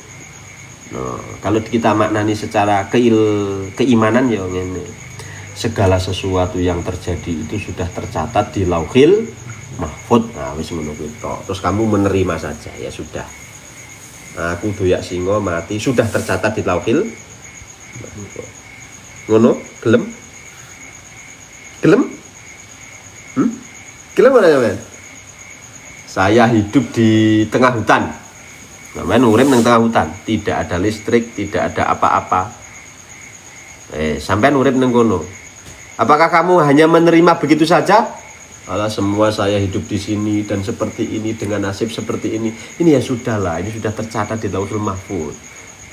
Nah, kalau kita maknani secara keimanan ya ngene. Segala sesuatu yang terjadi itu sudah tercatat di lauhil mahfuz. Nah, wis ngono kuwi tok. Terus kamu menerima saja, ya sudah. Nah, aku doyak singo mati, sudah tercatat di lauhil mahfuz. Ngono, gelem? Gelem? Gelem mana sampean? Saya hidup di tengah hutan. Sampean urip nang tengah hutan, tidak ada listrik, tidak ada apa-apa. Sampean urip nang kono. Apakah kamu hanya menerima begitu saja? Alah, semua saya hidup di sini dan seperti ini dengan nasib seperti ini. Ini ya sudahlah, ini sudah tercatat di Lauhul Mahfuz.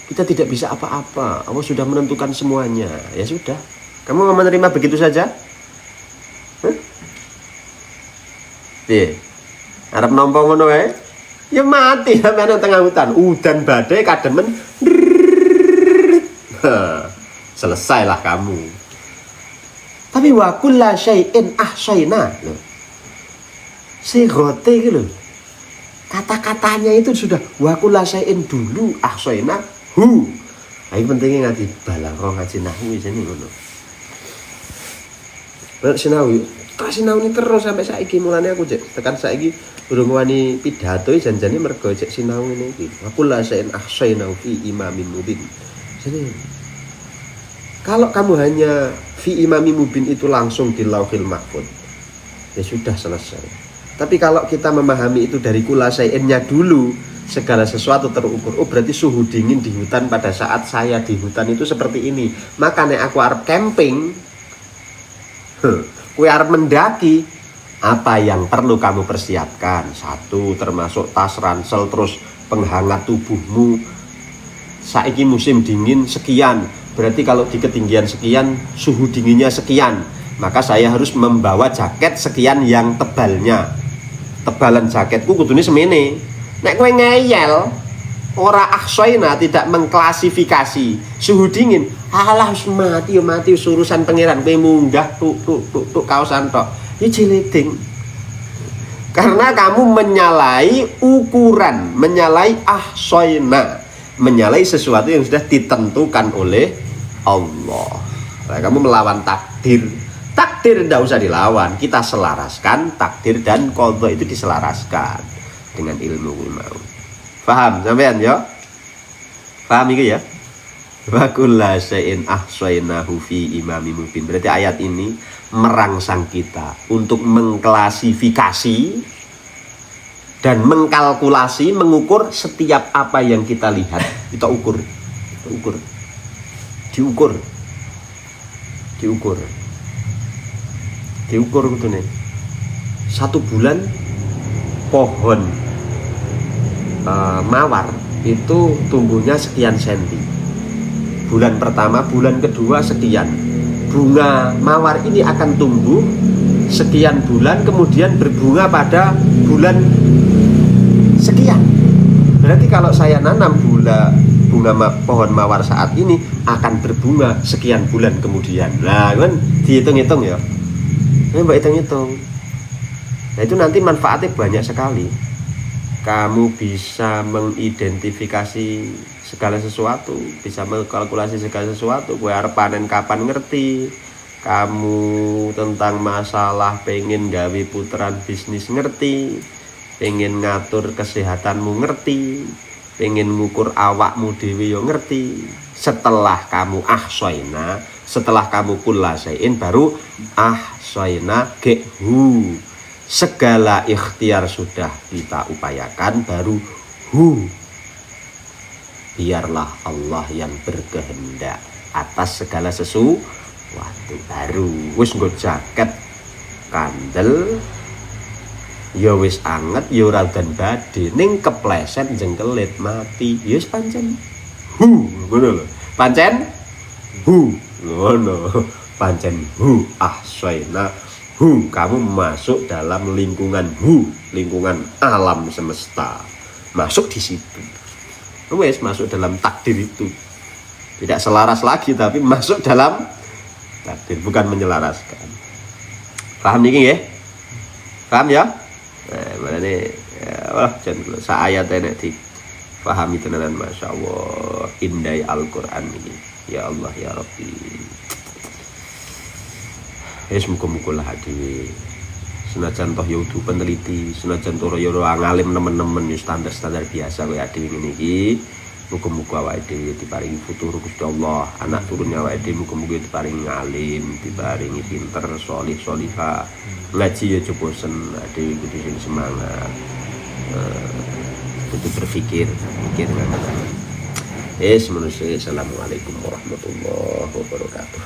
Kita tidak bisa apa-apa. Allah sudah menentukan semuanya. Ya sudah. Kamu mau menerima begitu saja? Arep nampa ngono wae. Ya mati sampeyan tengah hutan. Udan badai kademen. Selesailah kamu. Tapi wa kulla syai'in ahsayna. Sigote iki lho. Kata-katanya itu sudah wa kulla syai'in dulu ahsayna hu. Nah, ini pentingnya ngaji balaghah, ngaji nahwu jane ngono. Nek sinau, tak sinau ini terus sampai saiki, mulane aku cek tekan saiki urung wani pidato janjane mergo cek sinau ngene iki. Wa kulla syai'in ahsayna fi imamin mubin. Jadi kalau kamu hanya fi imami mubin itu langsung di lauhil mahfuz, ya sudah selesai. Tapi kalau kita memahami itu dari kula syai'innya dulu, segala sesuatu terukur. Oh, berarti suhu dingin di hutan pada saat saya di hutan itu seperti ini. Makanya aku arep camping, aku arep mendaki, apa yang perlu kamu persiapkan? Satu, termasuk tas ransel, terus penghangat tubuhmu. Saiki musim dingin sekian, berarti kalau di ketinggian sekian suhu dinginnya sekian, maka saya harus membawa jaket sekian yang tebalnya. Tebalan jaketku kudune semene. Nek kowe ngeyel ora ahsayna, tidak mengklasifikasi suhu dingin, alah mati urusan pangeran, kowe munggah tuk kaosan tok. Iki jileding. Karena kamu menyalahi ukuran, menyalahi ahsayna, menyalahi sesuatu yang sudah ditentukan oleh Allah. Nah, kamu melawan takdir. Takdir tidak usah dilawan, kita selaraskan takdir dan qadha itu diselaraskan dengan ilmu mau. Paham sampean ya? Paham iki ya? Wa kullu syai'in ahsaynahu fi imamin mubin. Berarti ayat ini merangsang kita untuk mengklasifikasi dan mengkalkulasi, mengukur setiap apa yang kita lihat. Kita ukur. Diukur gitu nih. 1 bulan pohon mawar itu tumbuhnya sekian senti. Bulan pertama, bulan kedua sekian. Bunga mawar ini akan tumbuh sekian bulan, kemudian berbunga pada bulan sekian. Berarti kalau saya nanam bunga pohon mawar saat ini akan berbunga sekian bulan kemudian. Nah, kan dihitung-hitung ya. Ini mbak hitung-hitung. Nah, itu nanti manfaatnya banyak sekali. Kamu bisa mengidentifikasi segala sesuatu, bisa mengkalkulasi segala sesuatu. Kowe arep panen kapan ngerti. Kamu tentang masalah pengen gawe puteran bisnis ngerti, pengen ngatur kesehatanmu ngerti, pengen ngukur awakmu dhewe yo ngerti. Setelah kamu ahsayna, setelah kamu kulla syai'in, baru ahsayna gehu. Segala ikhtiar sudah kita upayakan, baru hu. Biarlah Allah yang berkehendak atas segala sesuatu. Baru wis nggo jaket kandel, ya wis anget, ya ora dan badhe, ning kepleset jengkelit mati, ya wis pancen hu, ngono lho. Pancen hu, ngono. Pancen hu ahsayna hu, kamu masuk dalam lingkungan hu, lingkungan alam semesta. Masuk di situ. Wes masuk dalam takdir itu. Tidak selaras lagi tapi masuk dalam takdir, bukan menyelaraskan. Paham niki nggih? Paham ya? Mana nih? Wah, jangan sa ayat nek dipahami tenan, masyaallah, indai Al-Qur'an ini. Ya Allah ya Rabbi. Wis muga-muga lah dhewe. Senajan toh ya udu peneliti, senajan toh ya ora ngalim nemen-nemen ya standar-standar biasa kowe dhewe ngene iki. Muga-muga awake dhewe diparingi futur Gusti Allah, anak turunnya awake dhewe muga-muga diparingi ngalim, diparingi pinter, sholih, sholihah. Ngaji ya coba bosen, dhewe kudu sing semangat. Kudu berpikir, mikir ngono. Manusia. Assalamualaikum warahmatullahi wabarakatuh.